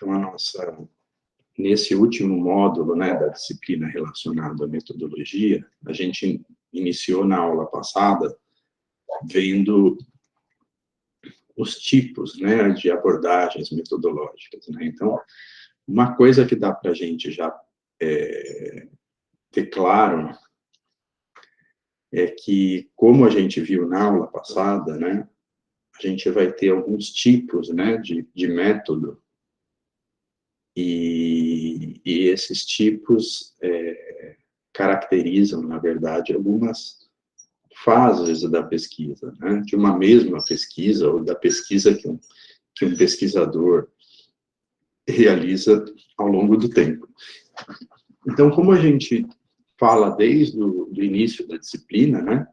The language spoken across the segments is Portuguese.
Então, nesse último módulo, né, da disciplina relacionada à metodologia, a gente iniciou na aula passada vendo os tipos, né, de abordagens metodológicas, né? Então, uma coisa que dá para a gente já ter claro é que, como a gente viu na aula passada, né, a gente vai ter alguns tipos, né, de método, e esses tipos caracterizam, na verdade, algumas fases da pesquisa, né, de uma mesma pesquisa, ou da pesquisa que um pesquisador realiza ao longo do tempo. Então, como a gente fala desde o início da disciplina, né,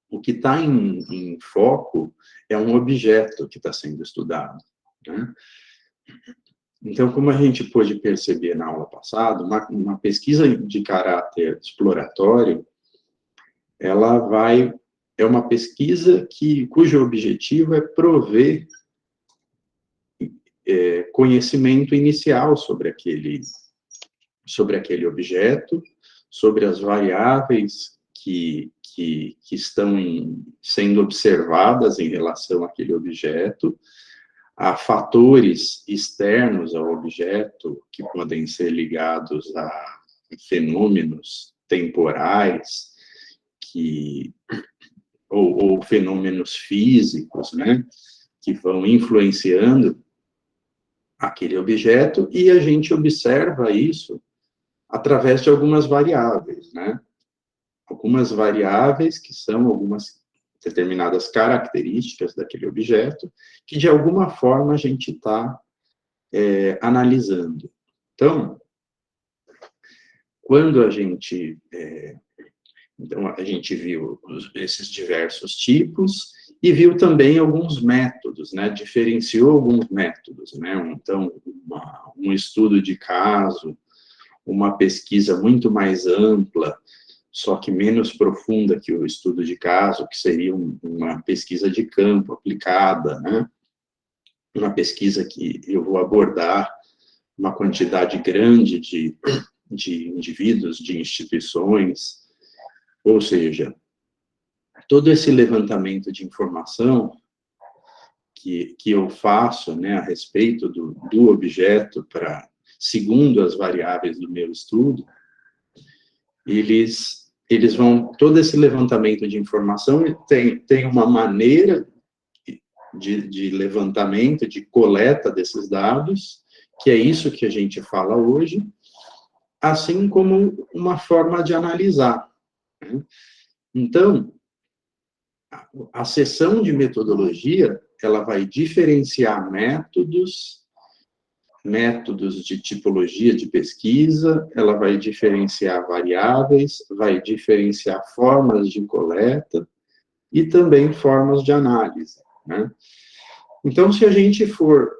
o que está em foco é um objeto que está sendo estudado, né? Então, como a gente pôde perceber na aula passada, uma pesquisa de caráter exploratório, é uma pesquisa cujo objetivo é prover conhecimento inicial sobre aquele objeto, sobre as variáveis que estão sendo observadas em relação àquele objeto, a fatores externos ao objeto, que podem ser ligados a fenômenos temporais, ou fenômenos físicos, né, que vão influenciando aquele objeto, e a gente observa isso através de algumas variáveis, né? Algumas variáveis que são algumas determinadas características daquele objeto, que de alguma forma a gente está analisando. Então, quando a gente viu esses diversos tipos e viu também alguns métodos, né? Diferenciou alguns métodos, né? Então, um estudo de caso, uma pesquisa muito mais ampla, só que menos profunda que o estudo de caso, que seria uma pesquisa de campo aplicada, né? Uma pesquisa que eu vou abordar uma quantidade grande de indivíduos, de instituições, ou seja, todo esse levantamento de informação que eu faço, né, a respeito do objeto, segundo as variáveis do meu estudo, todo esse levantamento de informação tem uma maneira de levantamento, de coleta desses dados, que é isso que a gente fala hoje, assim como uma forma de analisar, né? Então, a seção de metodologia, ela vai diferenciar métodos de tipologia de pesquisa, ela vai diferenciar variáveis, vai diferenciar formas de coleta e também formas de análise, né? Então, se a gente for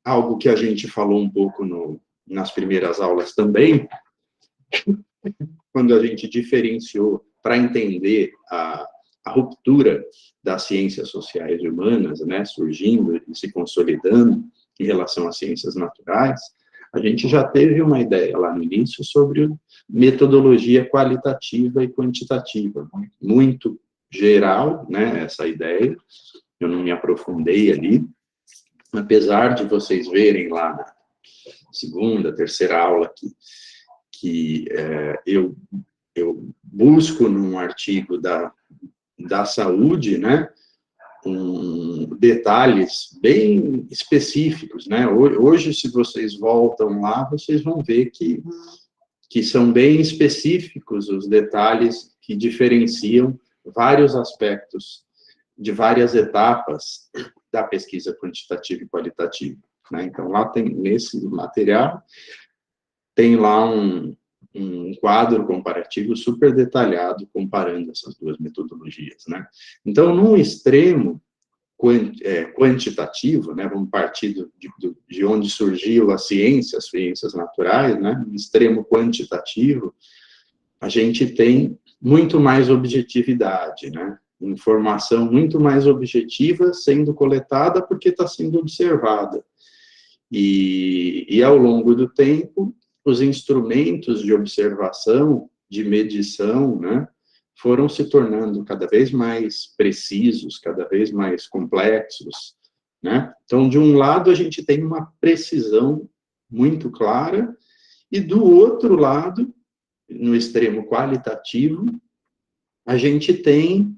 algo que a gente falou um pouco nas primeiras aulas também, quando a gente diferenciou para entender a ruptura das ciências sociais e humanas, né, surgindo e se consolidando em relação às ciências naturais, a gente já teve uma ideia lá no início sobre metodologia qualitativa e quantitativa, muito geral, né, essa ideia, eu não me aprofundei ali, apesar de vocês verem lá na segunda, terceira aula que eu busco num artigo da saúde, né, detalhes bem específicos, né? Hoje, se vocês voltam lá, vocês vão ver que são bem específicos os detalhes que diferenciam vários aspectos de várias etapas da pesquisa quantitativa e qualitativa, né? Então, lá nesse material, tem lá um quadro comparativo super detalhado comparando essas duas metodologias, né? Então, num extremo quantitativo, né, vamos partir de onde surgiu a ciência, as ciências naturais, né, no extremo quantitativo, a gente tem muito mais objetividade, né, informação muito mais objetiva sendo coletada porque está sendo observada. E ao longo do tempo, os instrumentos de observação, de medição, né, foram se tornando cada vez mais precisos, cada vez mais complexos, né? Então, de um lado, a gente tem uma precisão muito clara, e do outro lado, no extremo qualitativo, a gente tem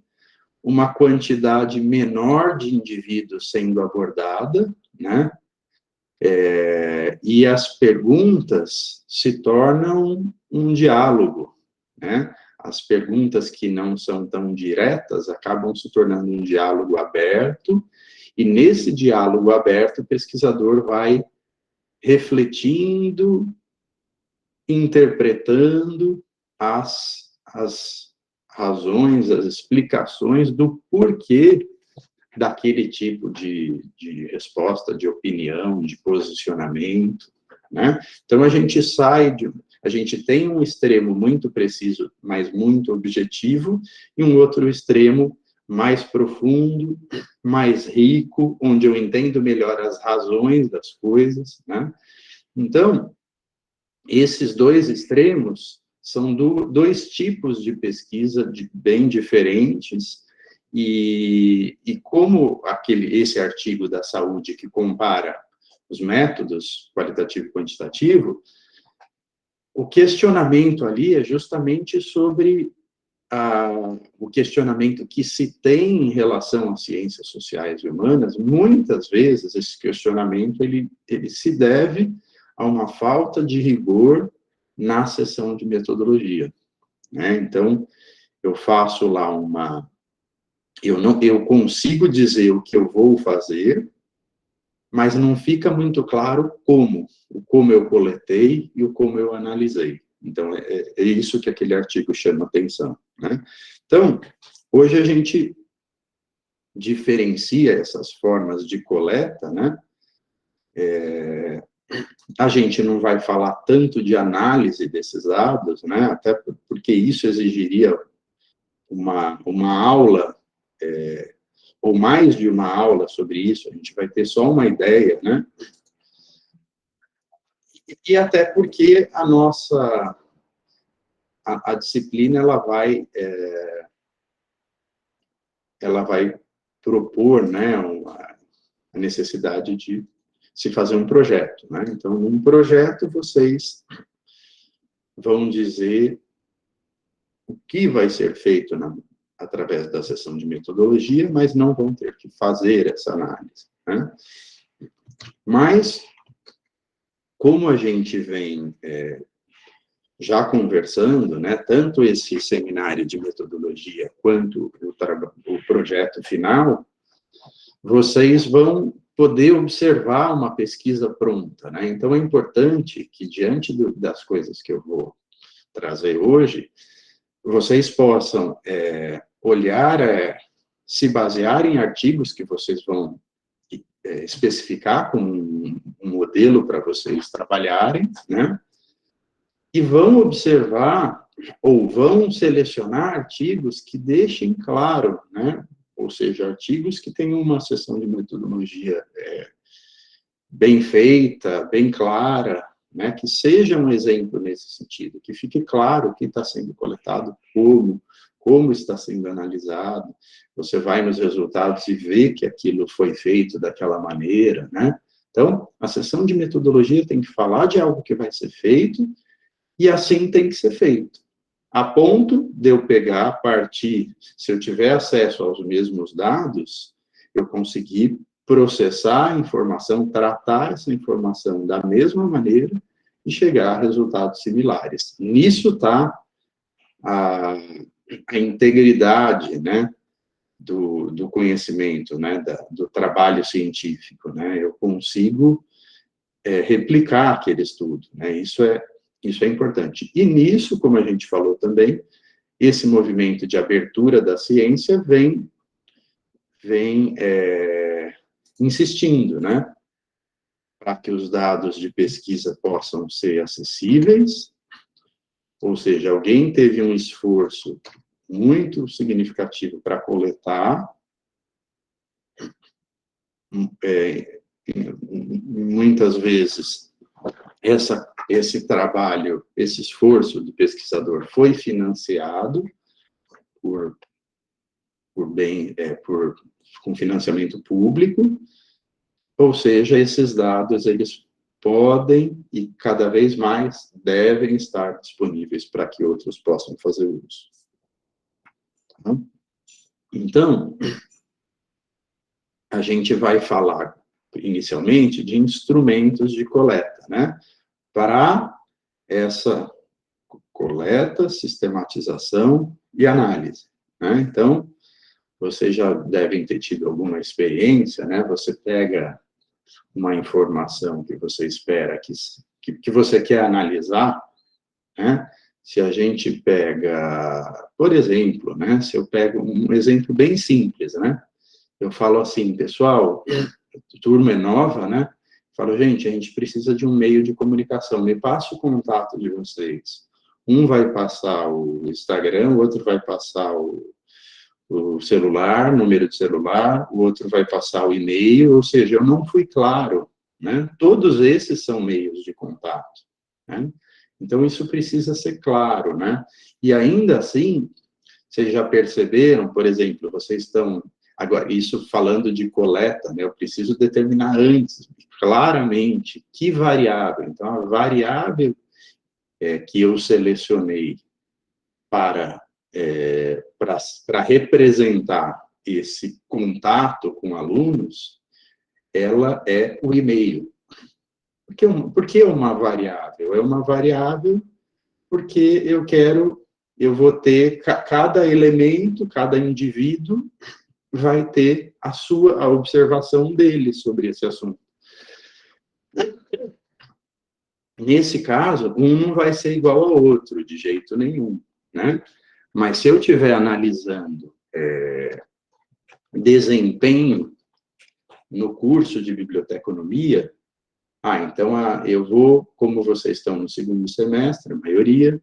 uma quantidade menor de indivíduos sendo abordada, né? E as perguntas se tornam um diálogo, né? As perguntas que não são tão diretas acabam se tornando um diálogo aberto, e nesse diálogo aberto o pesquisador vai refletindo, interpretando as razões, as explicações do porquê daquele tipo de resposta, de opinião, de posicionamento, né? Então, a gente tem um extremo muito preciso, mas muito objetivo, e um outro extremo mais profundo, mais rico, onde eu entendo melhor as razões das coisas, né? Então, esses dois extremos são dois tipos de pesquisa bem diferentes, e como esse artigo da saúde que compara os métodos qualitativo e quantitativo, o questionamento ali é justamente sobre o questionamento que se tem em relação às ciências sociais e humanas. Muitas vezes esse questionamento ele se deve a uma falta de rigor na seção de metodologia, né? Então, eu faço lá eu consigo dizer o que eu vou fazer, mas não fica muito claro o como eu coletei e o como eu analisei. Então, é isso que aquele artigo chama atenção, né? Então, hoje a gente diferencia essas formas de coleta, né? A gente não vai falar tanto de análise desses dados, né? Até porque isso exigiria uma aula, ou mais de uma aula sobre isso, a gente vai ter só uma ideia, né? E até porque a disciplina, ela vai propor, né, a necessidade de se fazer um projeto, né? Então, num projeto, vocês vão dizer o que vai ser feito através da sessão de metodologia, mas não vão ter que fazer essa análise, né? Mas, como a gente vem já conversando, né, tanto esse seminário de metodologia quanto o projeto final, vocês vão poder observar uma pesquisa pronta, né? Então, é importante que, diante das coisas que eu vou trazer hoje, vocês possam olhar, se basear em artigos que vocês vão especificar como um modelo para vocês trabalharem, né? E vão observar, ou vão selecionar artigos que deixem claro, né? Ou seja, artigos que tenham uma seção de metodologia bem feita, bem clara, né? Que seja um exemplo nesse sentido, que fique claro o que está sendo coletado, como está sendo analisado. Você vai nos resultados e vê que aquilo foi feito daquela maneira, né? Então, a seção de metodologia tem que falar de algo que vai ser feito, e assim tem que ser feito. A ponto de eu pegar, partir, se eu tiver acesso aos mesmos dados, eu conseguir processar a informação, tratar essa informação da mesma maneira e chegar a resultados similares. Nisso está a integridade, né, do conhecimento, né, do trabalho científico, né? Eu consigo replicar aquele estudo, né? Isso é importante. E nisso, como a gente falou também, esse movimento de abertura da ciência vem insistindo, né, para que os dados de pesquisa possam ser acessíveis, ou seja, alguém teve um esforço muito significativo para coletar, muitas vezes, esse trabalho, esse esforço do pesquisador foi financiado com financiamento público, ou seja, esses dados, eles podem e cada vez mais devem estar disponíveis para que outros possam fazer uso. Então, a gente vai falar inicialmente de instrumentos de coleta, né? Para essa coleta, sistematização e análise, né? Então, vocês já devem ter tido alguma experiência, né? Você pega uma informação que você espera que você quer analisar, né? Se a gente pega, por exemplo, né? Se eu pego um exemplo bem simples, né? Eu falo assim, pessoal, a turma é nova, né? Falo, gente, a gente precisa de um meio de comunicação, me passa o contato de vocês. Um vai passar o Instagram, o outro vai passar o celular, número de celular, o outro vai passar o e-mail, ou seja, eu não fui claro, né? Todos esses são meios de contato, né? Então, isso precisa ser claro, né? E ainda assim, vocês já perceberam, por exemplo, vocês estão... Agora, isso falando de coleta, né? Eu preciso determinar antes, claramente, que variável. Então, a variável que eu selecionei para representar esse contato com alunos, ela é o e-mail. Por que uma variável? É uma variável porque eu vou ter, cada elemento, cada indivíduo vai ter a observação dele sobre esse assunto. Nesse caso, um não vai ser igual ao outro, de jeito nenhum, né? Mas se eu estiver analisando desempenho no curso de biblioteconomia, então eu vou, como vocês estão no segundo semestre, a maioria,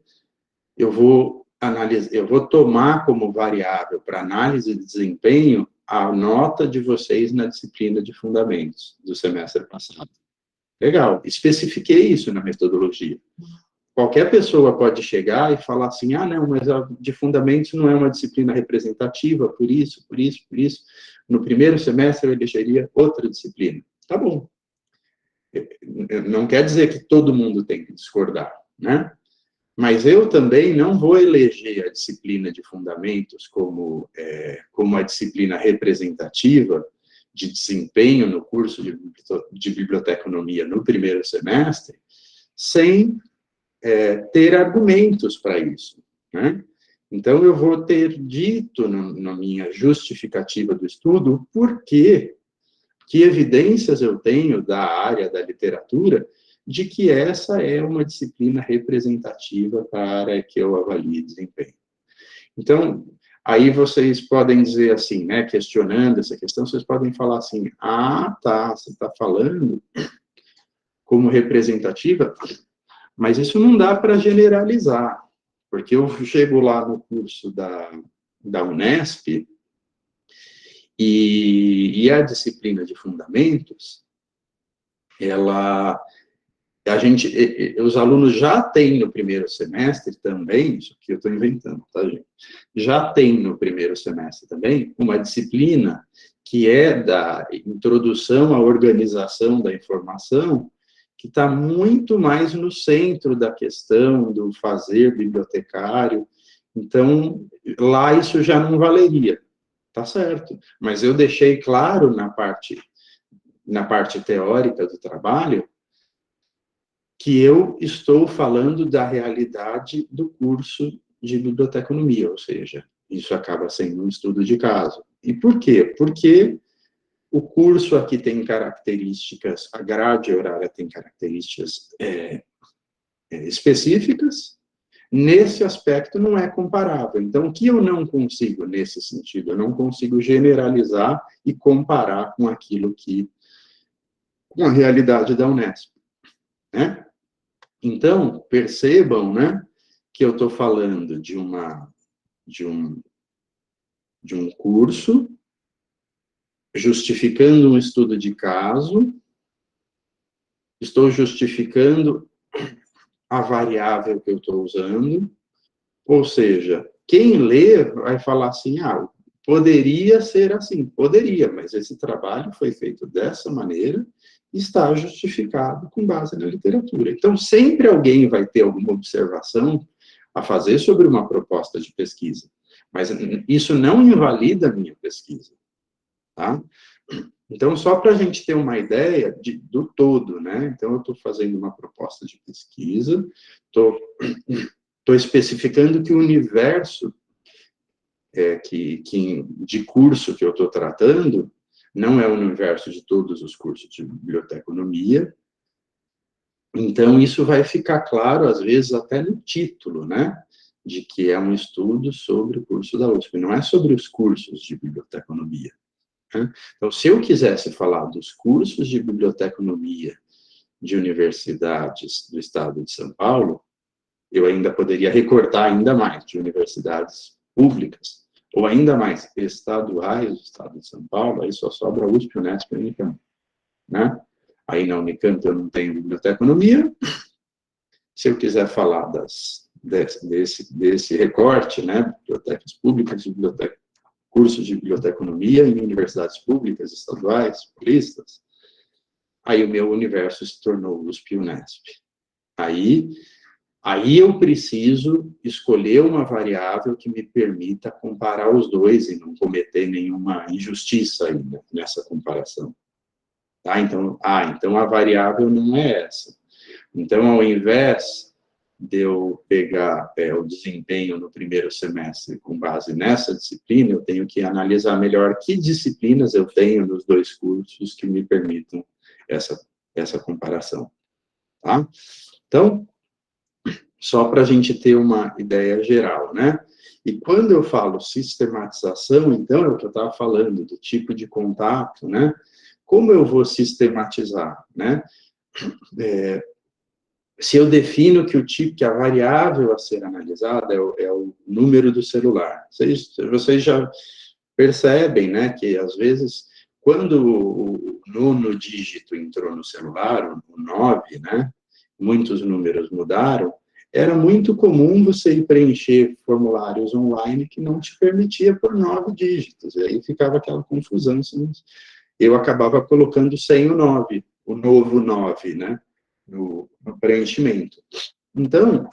eu vou tomar como variável para análise de desempenho a nota de vocês na disciplina de fundamentos do semestre passado. Legal, especifiquei isso na metodologia. Qualquer pessoa pode chegar e falar assim, não, mas a de fundamentos não é uma disciplina representativa, por isso. No primeiro semestre eu elegeria outra disciplina. Tá bom. Não quer dizer que todo mundo tem que discordar, né? Mas eu também não vou eleger a disciplina de fundamentos como a disciplina representativa de desempenho no curso de biblioteconomia no primeiro semestre, sem ter argumentos para isso, né? Então, eu vou ter dito na minha justificativa do estudo que evidências eu tenho da área da literatura de que essa é uma disciplina representativa para que eu avalie desempenho. Então, aí vocês podem dizer assim, né, questionando essa questão, vocês podem falar assim, tá, você está falando como representativa, mas isso não dá para generalizar, porque eu chego lá no curso da Unesp e a disciplina de fundamentos, os alunos já têm no primeiro semestre também, isso aqui eu estou inventando, tá, gente? Já tem no primeiro semestre também uma disciplina que é da introdução à organização da informação, que está muito mais no centro da questão do fazer bibliotecário. Então, lá isso já não valeria, tá certo. Mas eu deixei claro na parte teórica do trabalho que eu estou falando da realidade do curso de biblioteconomia, ou seja, isso acaba sendo um estudo de caso. E por quê? Porque o curso aqui tem características, a grade horária tem características específicas, nesse aspecto não é comparável. Então, o que eu não consigo nesse sentido? Eu não consigo generalizar e comparar com aquilo com a realidade da Unesp, né? Então, percebam, né, que eu estou falando de um curso, justificando um estudo de caso, estou justificando a variável que eu estou usando, ou seja, quem lê vai falar assim, poderia ser assim, poderia, mas esse trabalho foi feito dessa maneira, está justificado com base na literatura. Então, sempre alguém vai ter alguma observação a fazer sobre uma proposta de pesquisa, mas isso não invalida a minha pesquisa, tá? Então, só para a gente ter uma ideia do todo, né? Então, eu estou fazendo uma proposta de pesquisa, estou especificando que o universo de curso que eu estou tratando não é o universo de todos os cursos de biblioteconomia. Então, isso vai ficar claro, às vezes, até no título, né? De que é um estudo sobre o curso da USP, não é sobre os cursos de biblioteconomia. Né? Então, se eu quisesse falar dos cursos de biblioteconomia de universidades do estado de São Paulo, eu ainda poderia recortar ainda mais de universidades públicas, ou ainda mais estaduais do estado de São Paulo, aí só sobra a USP, Unesp e Unicamp, né? Aí na Unicamp eu não tenho biblioteconomia. Se eu quiser falar desse recorte, né, bibliotecas públicas, cursos de biblioteconomia em universidades públicas, estaduais, paulistas, aí o meu universo se tornou USP e Unesp. Aí eu preciso escolher uma variável que me permita comparar os dois e não cometer nenhuma injustiça aí, né, nessa comparação. Tá? Então a variável não é essa. Então, ao invés de eu pegar o desempenho no primeiro semestre com base nessa disciplina, eu tenho que analisar melhor que disciplinas eu tenho nos dois cursos que me permitam essa comparação. Tá? Então, só para a gente ter uma ideia geral, né? E quando eu falo sistematização, então, é o que eu estava falando, do tipo de contato, né? Como eu vou sistematizar, né? Se eu defino que a variável a ser analisada é o número do celular, vocês já percebem, né, que às vezes, quando o nono dígito entrou no celular, o 9, né, muitos números mudaram, era muito comum você ir preencher formulários online que não te permitia por 9 dígitos, e aí ficava aquela confusão, assim, eu acabava colocando sem o 9, o novo 9, né, no preenchimento. Então,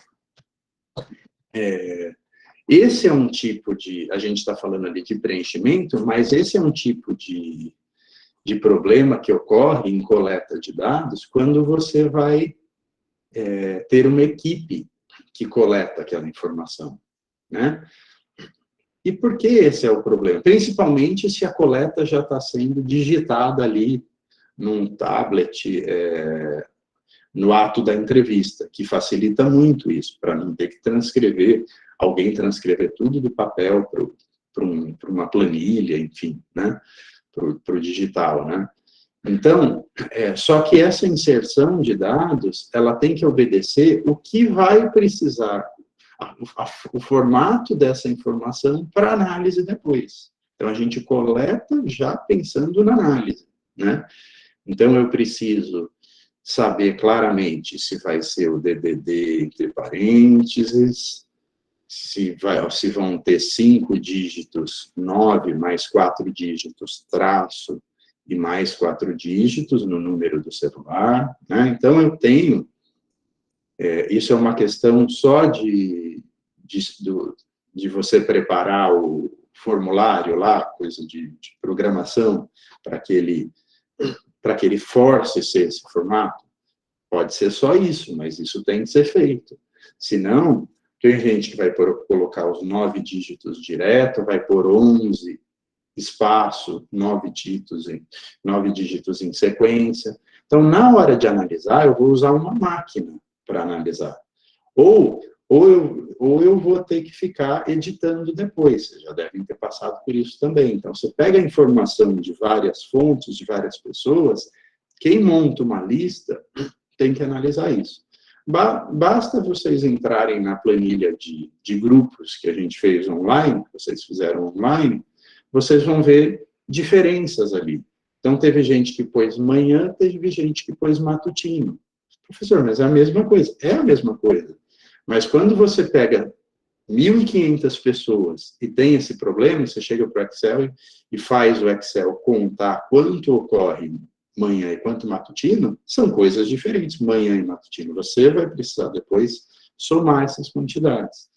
esse é um tipo a gente está falando ali de preenchimento, mas esse é um tipo de problema que ocorre em coleta de dados quando você vai ter uma equipe que coleta aquela informação, né? E por que esse é o problema? Principalmente se a coleta já está sendo digitada ali num tablet, no ato da entrevista, que facilita muito isso, para não ter que alguém transcrever tudo do papel para uma planilha, enfim, né, para o digital, né. Então, só que essa inserção de dados, ela tem que obedecer o que vai precisar, o formato dessa informação para análise depois. Então, a gente coleta já pensando na análise, né. Então, eu preciso saber claramente se vai ser o DDD entre parênteses, se vão ter 5 dígitos, 9 mais 4 dígitos, traço, e mais 4 dígitos no número do celular, né? Então, eu tenho, isso é uma questão só de você preparar o formulário lá, coisa de programação, para que ele force ser esse formato. Pode ser só isso, mas isso tem que ser feito. Senão, tem gente que vai colocar os 9 dígitos direto, vai pôr 11 espaço, 9 dígitos em sequência. Então, na hora de analisar, eu vou usar uma máquina para analisar. Ou eu vou ter que ficar editando depois. Vocês já devem ter passado por isso também. Então, você pega a informação de várias fontes, de várias pessoas, quem monta uma lista tem que analisar isso. Basta vocês entrarem na planilha de grupos que a gente fez online, que vocês fizeram online, vocês vão ver diferenças ali. Então, teve gente que pôs manhã, teve gente que pôs matutino. Professor, mas é a mesma coisa. É a mesma coisa. Mas quando você pega 1.500 pessoas e tem esse problema, você chega para o Excel e faz o Excel contar quanto ocorre manhã e quanto matutino, são coisas diferentes, manhã e matutino. Você vai precisar depois somar essas quantidades.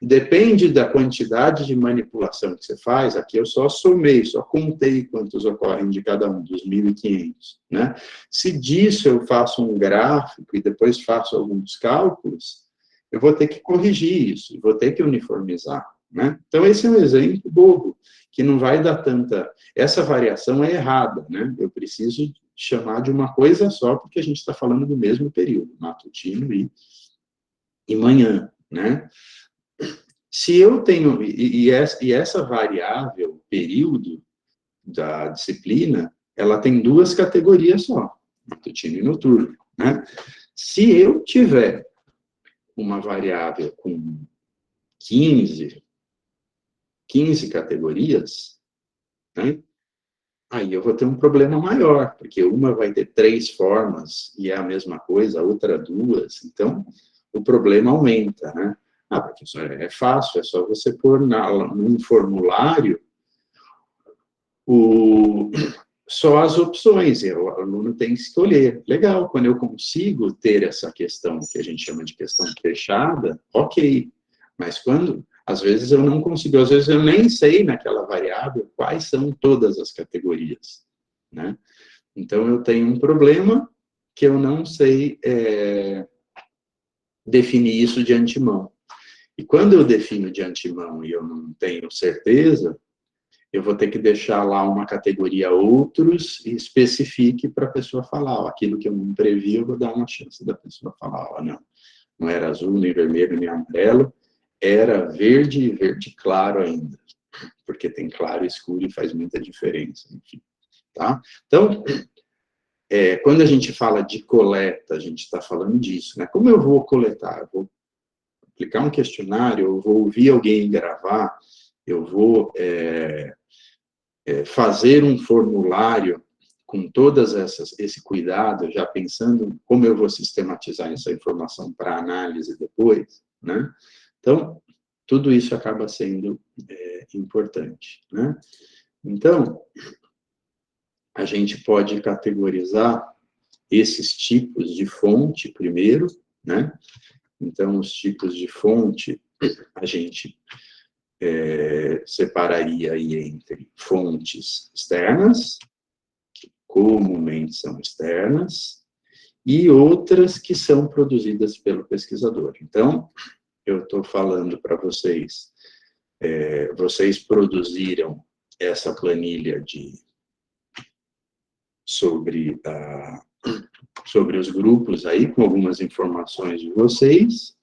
Depende da quantidade de manipulação que você faz, aqui eu só somei, só contei quantos ocorrem de cada um, dos 1.500, né? Se disso eu faço um gráfico e depois faço alguns cálculos, eu vou ter que corrigir isso, vou ter que uniformizar, né? Então, esse é um exemplo bobo, que não vai dar tanta... Essa variação é errada, né? Eu preciso chamar de uma coisa só, porque a gente está falando do mesmo período, matutino e manhã, né? Se eu tenho... E essa variável, período da disciplina, ela tem duas categorias só, matutino e noturno, né? Se eu tiver uma variável com 15 categorias, né? Aí eu vou ter um problema maior, porque uma vai ter 3 formas e é a mesma coisa, a outra 2, então o problema aumenta, né? Ah, professor, é fácil, é só você pôr num formulário só as opções, e o aluno tem que escolher. Legal, quando eu consigo ter essa questão que a gente chama de questão fechada, ok. Mas quando, às vezes eu não consigo, às vezes eu nem sei naquela variável quais são todas as categorias, né? Então eu tenho um problema que eu não sei definir isso de antemão. E quando eu defino de antemão e eu não tenho certeza, eu vou ter que deixar lá uma categoria outros e especifique para a pessoa falar, ó, aquilo que eu não previ, eu vou dar uma chance da pessoa falar, ó, não era azul, nem vermelho, nem amarelo, era verde e verde claro ainda, porque tem claro e escuro e faz muita diferença, enfim, tá? Então, quando a gente fala de coleta, a gente está falando disso, né? Como eu vou coletar? Eu vou aplicar um questionário, eu vou ouvir alguém gravar, eu vou fazer um formulário com todas esse cuidado, já pensando como eu vou sistematizar essa informação para análise depois, né? Então, tudo isso acaba sendo importante, né? Então, a gente pode categorizar esses tipos de fonte primeiro, né? Então, os tipos de fonte, a gente separaria aí entre fontes externas, que comumente são externas, e outras que são produzidas pelo pesquisador. Então, eu estou falando para vocês, vocês produziram essa planilha sobre os grupos aí, com algumas informações de vocês,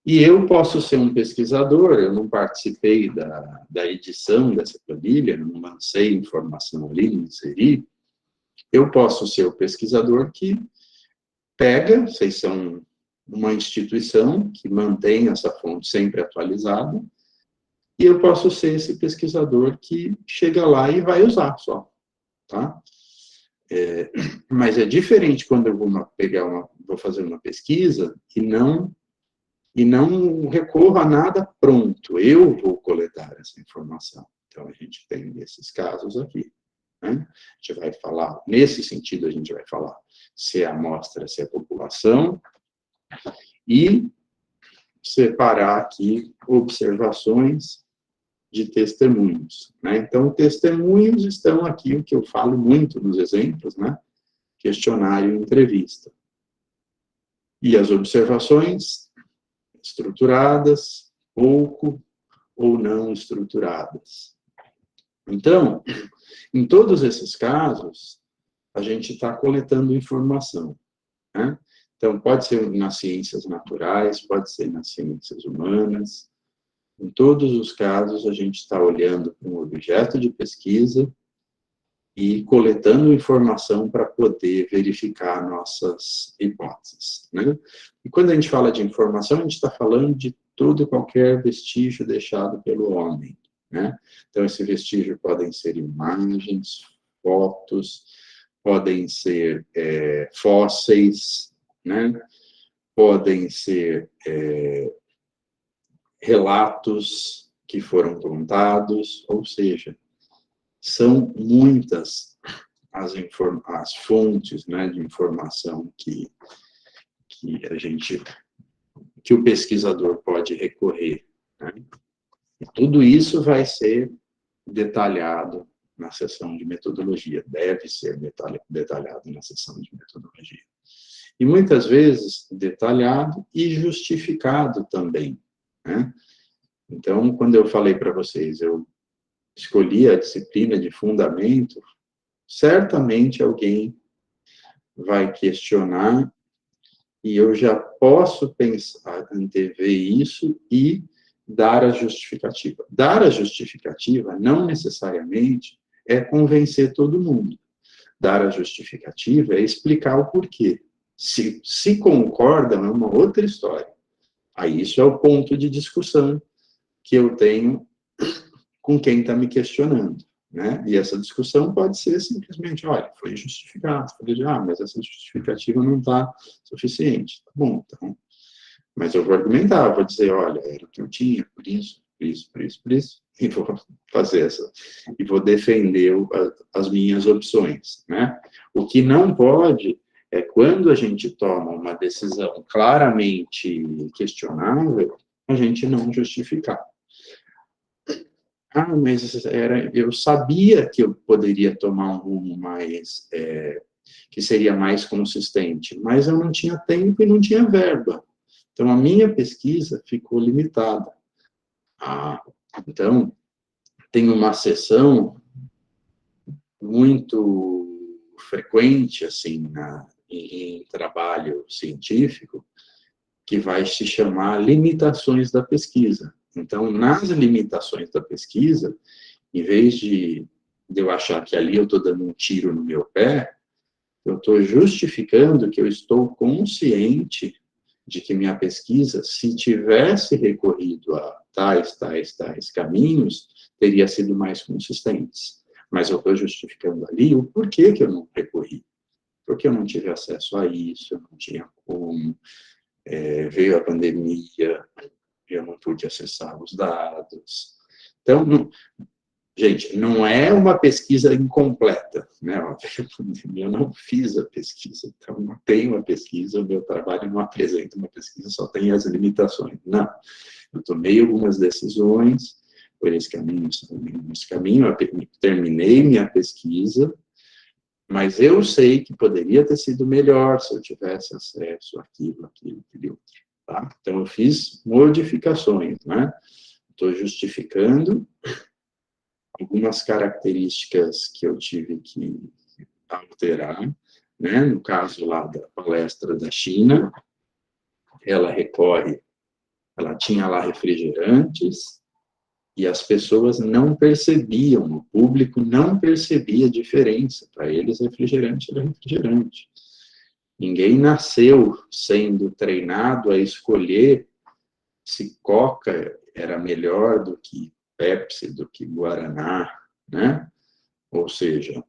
e eu posso ser um pesquisador, eu não participei da edição dessa planilha, não lancei informação ali, não inseri, eu posso ser o pesquisador que pega, vocês são uma instituição que mantém essa fonte sempre atualizada, e eu posso ser esse pesquisador que chega lá e vai usar só, tá? Mas é diferente quando eu vou fazer uma pesquisa e não recorro a nada pronto, eu vou coletar essa informação. Então, a gente tem esses casos aqui, né? A gente vai falar, nesse sentido, a gente vai falar se é amostra, se é população, e separar aqui observações de testemunhos, né? Então, testemunhos estão aqui, o que eu falo muito nos exemplos, né? Questionário e entrevista. E as observações estruturadas, pouco ou não estruturadas. Então, em todos esses casos, a gente está coletando informação, né? Então, pode ser nas ciências naturais, pode ser nas ciências humanas. Em todos os casos, a gente está olhando para um objeto de pesquisa e coletando informação para poder verificar nossas hipóteses, né? E quando a gente fala de informação, a gente está falando de todo e qualquer vestígio deixado pelo homem, né? Então, esse vestígio podem ser imagens, fotos, podem ser fósseis, né? Podem ser relatos que foram contados, ou seja, são muitas as fontes, né, de informação que o pesquisador pode recorrer, né? E tudo isso vai ser detalhado na seção de metodologia, deve ser detalhado na seção de metodologia. E muitas vezes detalhado e justificado também, né? Então, quando eu falei para vocês, eu escolhi a disciplina de fundamento, certamente alguém vai questionar e eu já posso pensar, antever isso e dar a justificativa. Dar a justificativa não necessariamente é convencer todo mundo. Dar a justificativa é explicar o porquê. Se concordam, é uma outra história. Aí isso é o ponto de discussão que eu tenho com quem está me questionando, né? E essa discussão pode ser simplesmente, olha, foi justificado. Mas essa justificativa não está suficiente. Tá bom, então. Mas eu vou argumentar, vou dizer, olha, era o que eu tinha, por isso, e vou fazer e vou defender as minhas opções, né? O que não pode é quando a gente toma uma decisão claramente questionável, a gente não justificar. Mas eu sabia que eu poderia tomar um rumo mais, que seria mais consistente, mas eu não tinha tempo e não tinha verba. Então, a minha pesquisa ficou limitada. Então, tem uma sessão muito frequente, assim, em trabalho científico, que vai se chamar limitações da pesquisa. Então, nas limitações da pesquisa, em vez de eu achar que ali eu estou dando um tiro no meu pé, eu estou justificando que eu estou consciente de que minha pesquisa, se tivesse recorrido a tais caminhos, teria sido mais consistentes. Mas eu estou justificando ali o porquê que eu não recorri. Porque eu não tive acesso a isso, eu não tinha como, veio a pandemia, eu não pude acessar os dados. Então, gente, não é uma pesquisa incompleta, né? Eu não fiz a pesquisa, então não tenho a pesquisa, o meu trabalho não apresenta uma pesquisa, só tem as limitações. Não, eu tomei algumas decisões, por esse caminho, eu terminei minha pesquisa, mas eu sei que poderia ter sido melhor se eu tivesse acesso àquilo, aquele outro. Tá? Então, eu fiz modificações, né? Estou justificando algumas características que eu tive que alterar, né? No caso lá da palestra da China, ela tinha lá refrigerantes e as pessoas não percebiam, o público não percebia a diferença. Para eles, refrigerante era refrigerante. Ninguém nasceu sendo treinado a escolher se Coca era melhor do que Pepsi, do que Guaraná, né? Ou seja,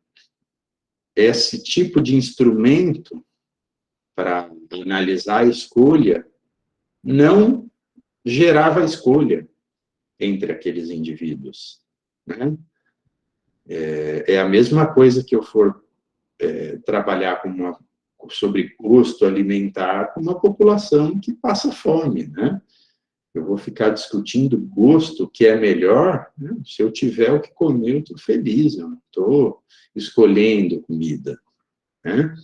esse tipo de instrumento para analisar a escolha não gerava escolha entre aqueles indivíduos, né? É a mesma coisa que eu for trabalhar sobre gosto alimentar com uma população que passa fome, né? Eu vou ficar discutindo gosto, que é melhor, né? Se eu tiver o que comer, eu estou feliz, eu não estou escolhendo comida, né?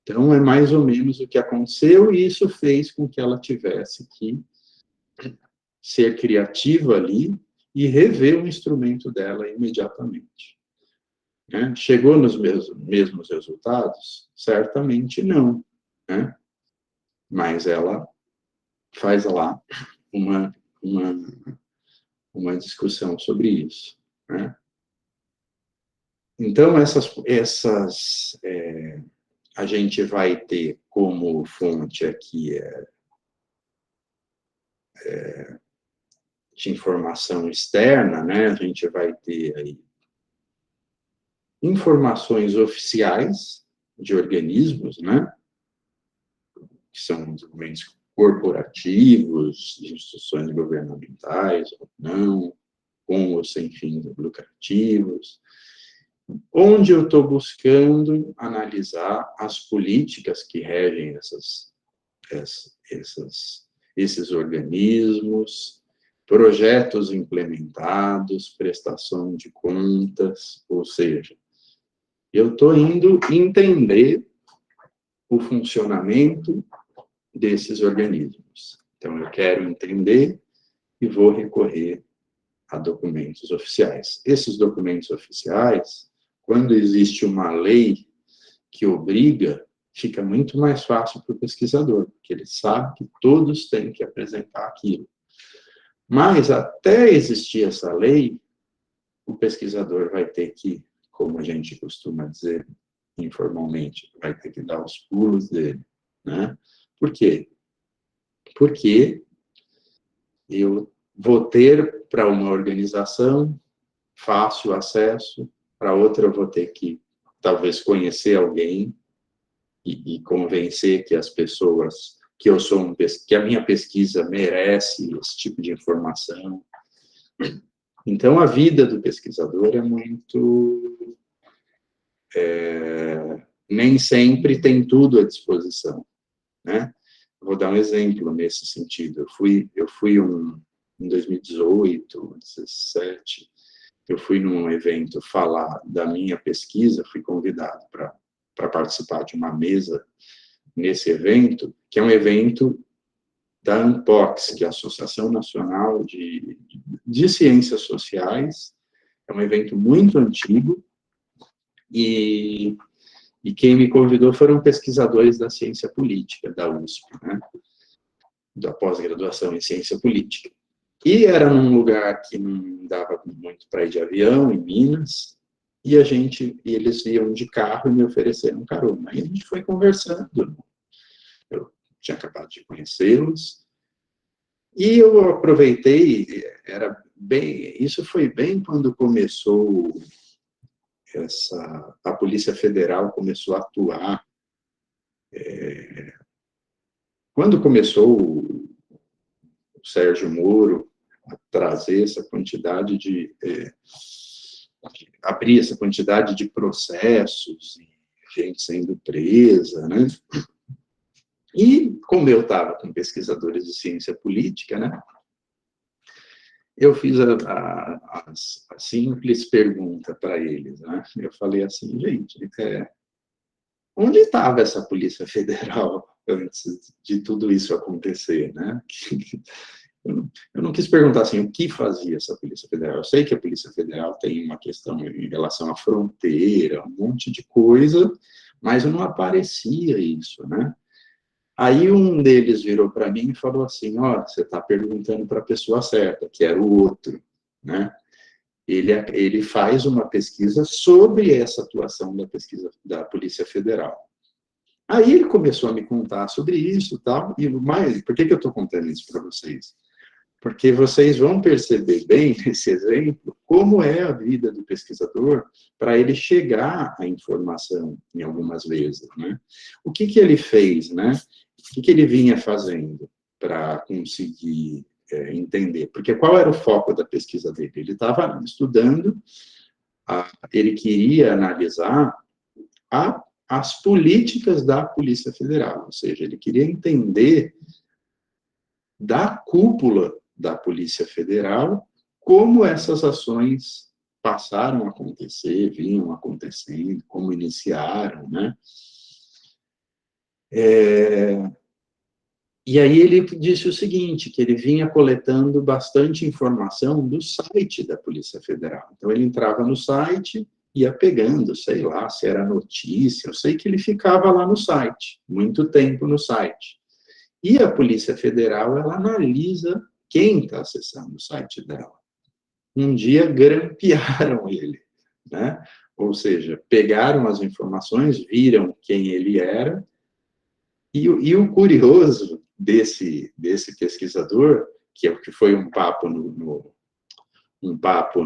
Então, é mais ou menos o que aconteceu, e isso fez com que ela tivesse que ser criativa ali e rever o instrumento dela imediatamente. Né? Chegou nos mesmos resultados? Certamente não, né? Mas ela faz lá uma discussão sobre isso, né? Então, a gente vai ter como fonte aqui de informação externa, né? A gente vai ter aí informações oficiais de organismos, né, que são documentos corporativos, de instituições governamentais ou não, com ou sem fins lucrativos, onde eu estou buscando analisar as políticas que regem esses organismos, projetos implementados, prestação de contas, ou seja, eu estou indo entender o funcionamento desses organismos. Então, eu quero entender e vou recorrer a documentos oficiais. Esses documentos oficiais, quando existe uma lei que obriga, fica muito mais fácil para o pesquisador, porque ele sabe que todos têm que apresentar aquilo. Mas, até existir essa lei, o pesquisador vai ter que, como a gente costuma dizer informalmente, vai ter que dar os pulos dele, né? Por quê? Porque eu vou ter para uma organização fácil acesso, para outra eu vou ter que, talvez, conhecer alguém e convencer que as pessoas, que eu sou que a minha pesquisa merece esse tipo de informação. Então, a vida do pesquisador é muito... nem sempre tem tudo à disposição, né? Vou dar um exemplo nesse sentido. Eu fui em 2018, 2017, eu fui num evento falar da minha pesquisa, fui convidado para participar de uma mesa nesse evento, que é um evento da ANPOX, que é a Associação Nacional de Ciências Sociais. É um evento muito antigo, e quem me convidou foram pesquisadores da ciência política, da USP, né? Da pós-graduação em ciência política. E era num lugar que não dava muito para ir de avião, em Minas, e eles iam de carro e me ofereceram carona. Aí a gente foi conversando, eu tinha acabado de conhecê-los, e eu aproveitei, isso foi bem quando começou a Polícia Federal começou a atuar. Quando começou o Sérgio Moro a trazer essa quantidade abrir essa quantidade de processos, e gente sendo presa, né? E, como eu estava com pesquisadores de ciência política, né? Eu fiz a simples pergunta para eles, né? Eu falei assim, gente, onde estava essa Polícia Federal antes de tudo isso acontecer, né? Eu não quis perguntar assim, o que fazia essa Polícia Federal. Eu sei que a Polícia Federal tem uma questão em relação à fronteira, um monte de coisa, mas não aparecia isso, né? Aí um deles virou para mim e falou assim, você está perguntando para a pessoa certa, que era o outro, né? Ele faz uma pesquisa sobre essa atuação da pesquisa da Polícia Federal. Aí ele começou a me contar sobre isso, tal, e mais, por que eu estou contando isso para vocês? Porque vocês vão perceber bem nesse exemplo como é a vida do pesquisador para ele chegar à informação em algumas vezes, né? O que ele fez, né? O que ele vinha fazendo para conseguir entender? Porque qual era o foco da pesquisa dele? Ele estava estudando, ele queria analisar as políticas da Polícia Federal, ou seja, ele queria entender da cúpula da Polícia Federal como essas ações passaram a acontecer, vinham acontecendo, como iniciaram, né? E aí ele disse o seguinte, que ele vinha coletando bastante informação do site da Polícia Federal. Então, ele entrava no site, ia pegando, sei lá, se era notícia, eu sei que ele ficava lá no site, muito tempo no site. E a Polícia Federal, ela analisa quem está acessando o site dela. Um dia, grampearam ele, né? Ou seja, pegaram as informações, viram quem ele era, e o curioso desse pesquisador, que foi um papo um papo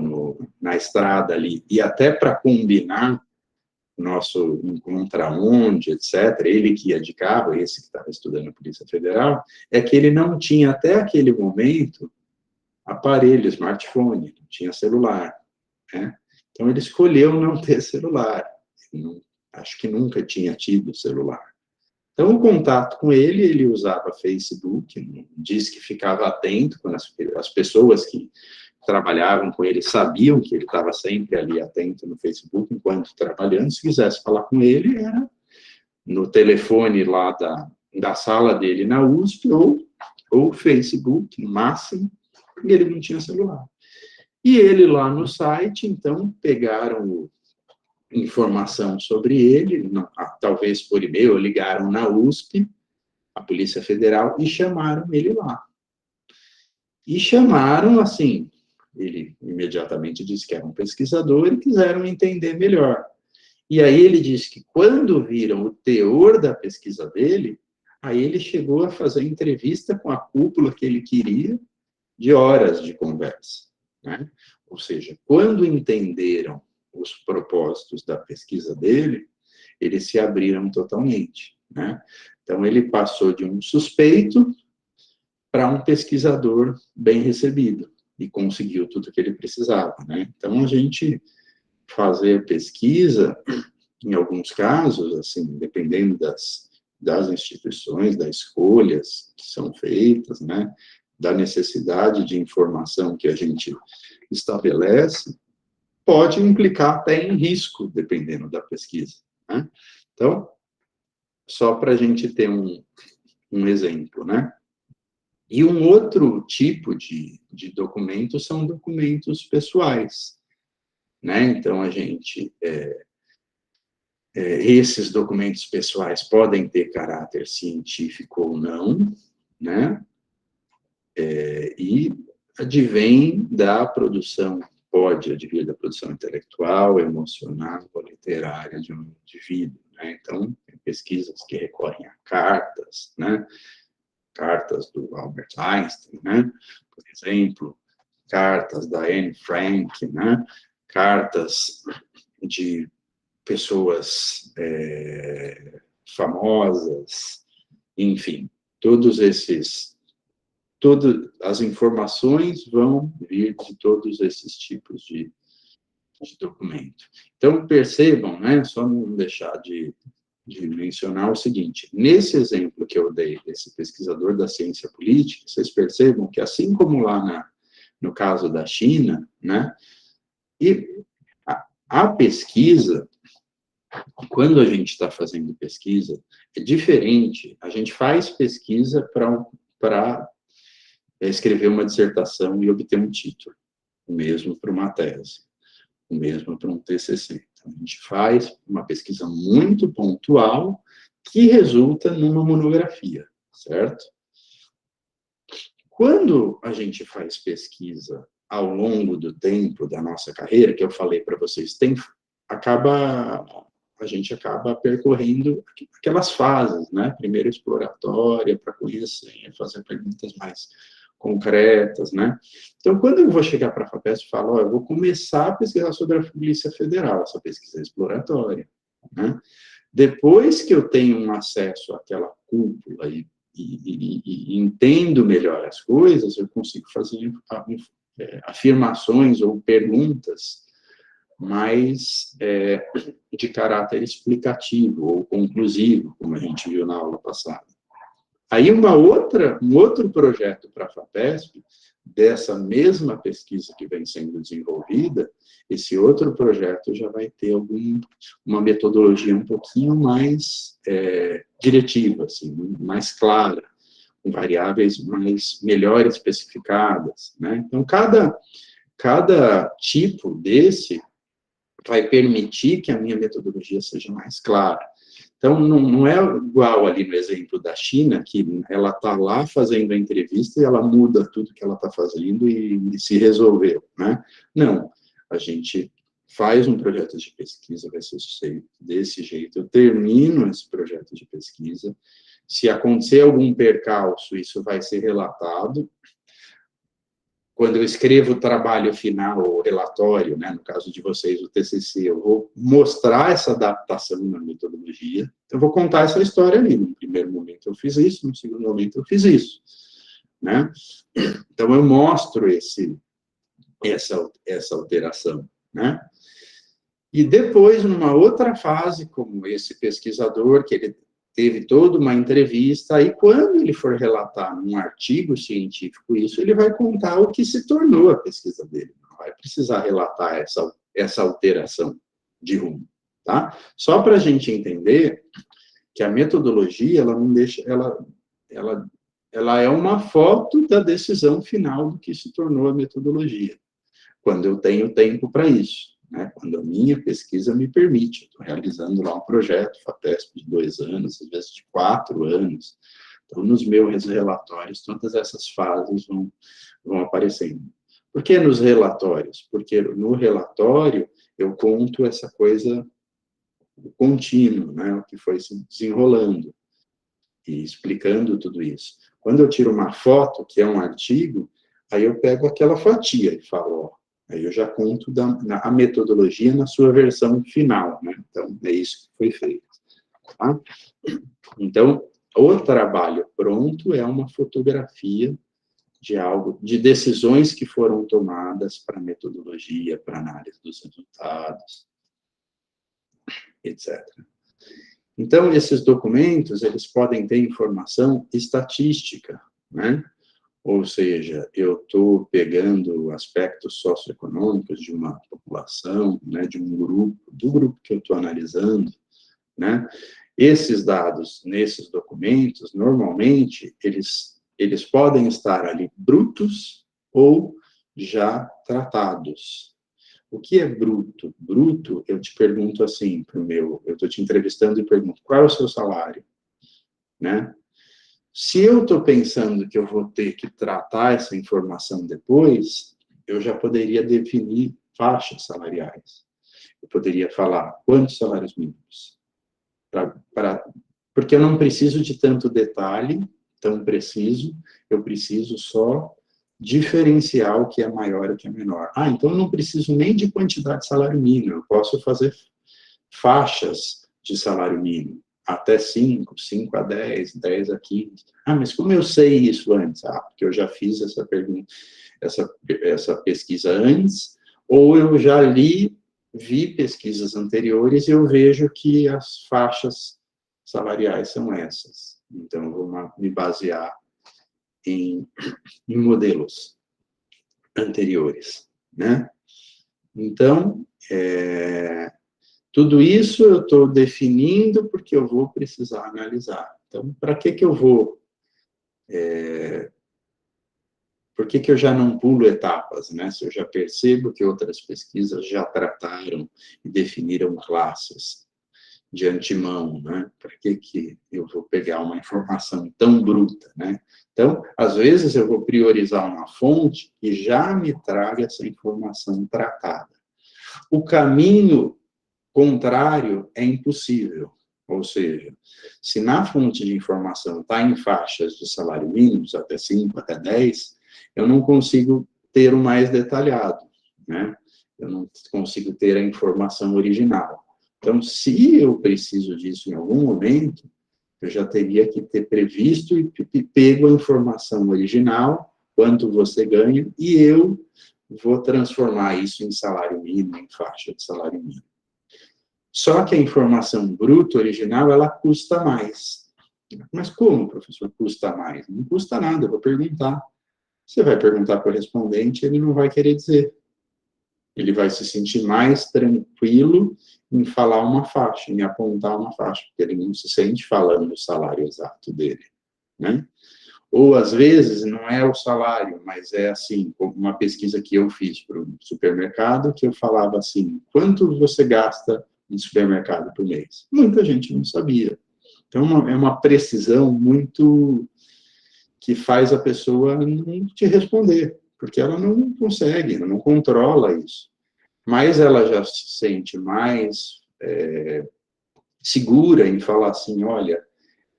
na estrada ali, e até para combinar nosso encontro onde, etc., ele que ia de carro, esse que estava estudando a Polícia Federal, é que ele não tinha, até aquele momento, aparelho, smartphone, não tinha celular, né? Então, ele escolheu não ter celular. Não, acho que nunca tinha tido celular. Então, o contato com ele usava Facebook, diz que ficava atento quando as pessoas que trabalhavam com ele sabiam que ele estava sempre ali atento no Facebook, enquanto trabalhando. Se quisesse falar com ele, era no telefone lá da sala dele na USP, ou Facebook, no máximo, e ele não tinha celular. E ele lá no site, então, pegaram informação sobre ele, talvez por e-mail, ligaram na USP, a Polícia Federal, e chamaram ele lá. E chamaram, assim, ele imediatamente disse que era um pesquisador e quiseram entender melhor. E aí ele disse que quando viram o teor da pesquisa dele, aí ele chegou a fazer entrevista com a cúpula que ele queria, de horas de conversa, né? Ou seja, quando entenderam os propósitos da pesquisa dele, eles se abriram totalmente, né? Então, ele passou de um suspeito para um pesquisador bem recebido, e conseguiu tudo o que ele precisava, né? Então, a gente fazer pesquisa, em alguns casos, assim, dependendo das instituições, das escolhas que são feitas, né? Da necessidade de informação que a gente estabelece, pode implicar até em risco, dependendo da pesquisa, né? Então, só para a gente ter um exemplo, né? E um outro tipo de documentos são documentos pessoais, né? Então, a gente, esses documentos pessoais podem ter caráter científico ou não, né? E advém da produção, pode advir da produção intelectual, emocional, literária de um indivíduo, né? Então, tem pesquisas que recorrem a cartas, né? Cartas do Albert Einstein, né? Por exemplo, cartas da Anne Frank, né? Cartas de pessoas famosas, enfim, todas as informações vão vir de todos esses tipos de documento. Então, percebam, né, só não deixar de mencionar o seguinte, nesse exemplo que eu dei, desse pesquisador da ciência política, vocês percebam que, assim como lá no caso da China, né, e a pesquisa, quando a gente está fazendo pesquisa, é diferente. A gente faz pesquisa para escrever uma dissertação e obter um título, o mesmo para uma tese, o mesmo para um TCC. Então, a gente faz uma pesquisa muito pontual que resulta numa monografia, certo? Quando a gente faz pesquisa ao longo do tempo da nossa carreira, que eu falei para vocês, a gente acaba percorrendo aquelas fases, né? Primeiro exploratória, para conhecer, fazer perguntas mais concretas, né? Então, quando eu vou chegar para a FAPESP e falo, eu vou começar a pesquisar sobre a Polícia Federal, essa pesquisa é exploratória, né? Depois que eu tenho um acesso àquela cúpula e entendo melhor as coisas, eu consigo fazer afirmações ou perguntas mais de caráter explicativo ou conclusivo, como a gente viu na aula passada. Aí um outro projeto para a FAPESP, dessa mesma pesquisa que vem sendo desenvolvida, esse outro projeto já vai ter uma metodologia um pouquinho mais diretiva, assim, mais clara, com variáveis melhor especificadas, né? Então, cada tipo desse vai permitir que a minha metodologia seja mais clara. Então, não é igual ali no exemplo da China, que ela está lá fazendo a entrevista e ela muda tudo que ela está fazendo e se resolveu, né? Não, a gente faz um projeto de pesquisa, vai ser desse jeito, eu termino esse projeto de pesquisa, se acontecer algum percalço, isso vai ser relatado. quando eu escrevo o trabalho final, o relatório, né, no caso de vocês, o TCC, eu vou mostrar essa adaptação na metodologia, eu vou contar essa história ali. No primeiro momento eu fiz isso, no segundo momento eu fiz isso, né? Então, eu mostro essa alteração, né? E depois, numa outra fase, como esse pesquisador, que ele teve toda uma entrevista, aí quando ele for relatar num artigo científico isso, ele vai contar o que se tornou a pesquisa dele, não vai precisar relatar essa alteração de rumo, tá? Só para a gente entender que a metodologia, ela não deixa, ela é uma foto da decisão final do que se tornou a metodologia, quando eu tenho tempo para isso, né? Quando a minha pesquisa me permite. Estou realizando lá um projeto, FAPESP, de 2 anos, às vezes de 4 anos. Então, nos meus relatórios, todas essas fases vão aparecendo. Por que nos relatórios? Porque no relatório eu conto essa coisa contínuo, né? O que foi se desenrolando e explicando tudo isso. Quando eu tiro uma foto, que é um artigo, aí eu pego aquela fatia e falo, ó, aí eu já conto a metodologia na sua versão final, né? Então, é isso que foi feito. Tá? Então, o trabalho pronto é uma fotografia de algo, de decisões que foram tomadas para a metodologia, para análise dos resultados, etc. Então, esses documentos, eles podem ter informação estatística, né? Ou seja, eu estou pegando aspectos socioeconômicos de uma população, né, de um grupo, do grupo que eu estou analisando, né? Esses dados, nesses documentos, normalmente, eles podem estar ali brutos ou já tratados. O que é bruto? Bruto, eu te pergunto assim, eu estou te entrevistando e pergunto, qual é o seu salário? Né? Se eu estou pensando que eu vou ter que tratar essa informação depois, eu já poderia definir faixas salariais. Eu poderia falar quantos salários mínimos. Porque eu não preciso de tanto detalhe, tão preciso, eu preciso só diferenciar o que é maior e o que é menor. Ah, então eu não preciso nem de quantidade de salário mínimo, eu posso fazer faixas de salário mínimo, até 5, 5 a 10, 10 a 15. Ah, mas como eu sei isso antes? Ah, porque eu já fiz essa pergunta, essa pesquisa antes, ou eu já vi pesquisas anteriores e eu vejo que as faixas salariais são essas. Então, eu vou me basear em modelos anteriores, né? Então, tudo isso eu estou definindo porque eu vou precisar analisar. Então, para que eu vou... por que eu já não pulo etapas, né? Se eu já percebo que outras pesquisas já trataram e definiram classes de antemão, né? Para que eu vou pegar uma informação tão bruta, né? Então, às vezes eu vou priorizar uma fonte que já me traga essa informação tratada. O caminho contrário é impossível. Ou seja, se na fonte de informação está em faixas de salário mínimos, até 5, até 10, eu não consigo ter o mais detalhado, né? Eu não consigo ter a informação original. Então, se eu preciso disso em algum momento, eu já teria que ter previsto e pego a informação original, quanto você ganha, e eu vou transformar isso em salário mínimo, em faixa de salário mínimo. Só que a informação bruta original, ela custa mais. Mas como, professor, custa mais? Não custa nada, eu vou perguntar. Você vai perguntar para o respondente, ele não vai querer dizer. Ele vai se sentir mais tranquilo em falar uma faixa, em apontar uma faixa, porque ele não se sente falando o salário exato dele, né? Ou, às vezes, não é o salário, mas é assim, uma pesquisa que eu fiz para o supermercado, que eu falava assim, quanto você gasta em supermercado por mês? Muita gente não sabia. Então, é uma precisão muito que faz a pessoa não te responder, porque ela não consegue, ela não controla isso. Mas ela já se sente mais segura em falar assim, olha,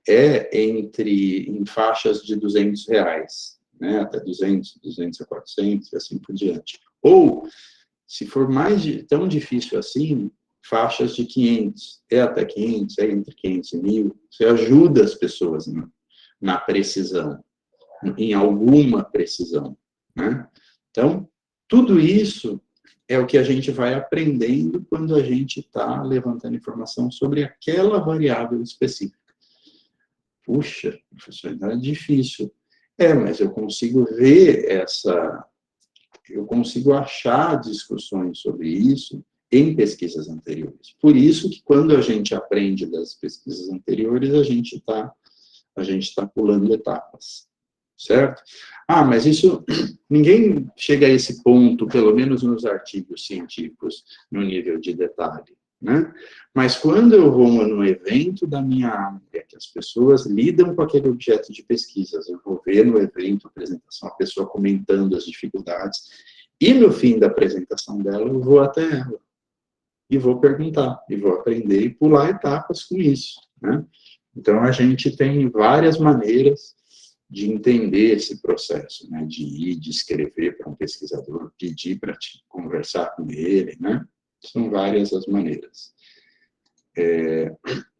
em faixas de R$200, né, até 200, 200 a 400 e assim por diante. Ou, se for tão difícil assim, faixas de 500, até 500, entre 500 e 1000, você ajuda as pessoas na precisão, em alguma precisão, né? Então, tudo isso é o que a gente vai aprendendo quando a gente está levantando informação sobre aquela variável específica. Puxa, professor, é difícil. Mas eu consigo ver eu consigo achar discussões sobre isso em pesquisas anteriores. Por isso que quando a gente aprende das pesquisas anteriores, a gente está pulando etapas, certo? Mas isso, ninguém chega a esse ponto, pelo menos nos artigos científicos, no nível de detalhe, né? Mas quando eu vou num evento da minha área, que as pessoas lidam com aquele objeto de pesquisas, eu vou ver no evento, a apresentação, a pessoa comentando as dificuldades, e no fim da apresentação dela, eu vou até ela, e vou perguntar, e vou aprender e pular etapas com isso, né? Então, a gente tem várias maneiras de entender esse processo, né? De ir, de escrever para um pesquisador, pedir para conversar com ele, né? São várias as maneiras.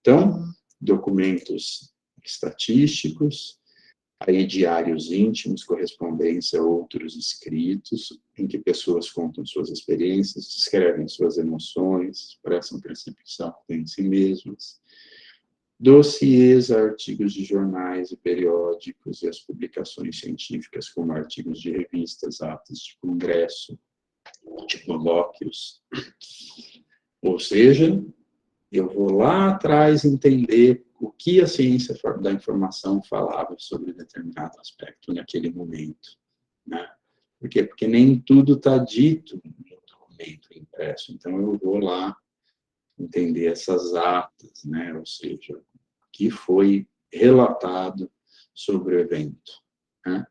Então, documentos estatísticos, aí diários íntimos, correspondência a outros escritos, em que pessoas contam suas experiências, descrevem suas emoções, expressam percepção em si mesmas, dossiês, artigos de jornais e periódicos e as publicações científicas, como artigos de revistas, atos de congresso, de colóquios. Ou seja, eu vou lá atrás entender o que a ciência da informação falava sobre determinado aspecto naquele momento, né? Por quê? Porque nem tudo está dito no documento impresso. Então, eu vou lá entender essas atas, né? Ou seja, o que foi relatado sobre o evento, né?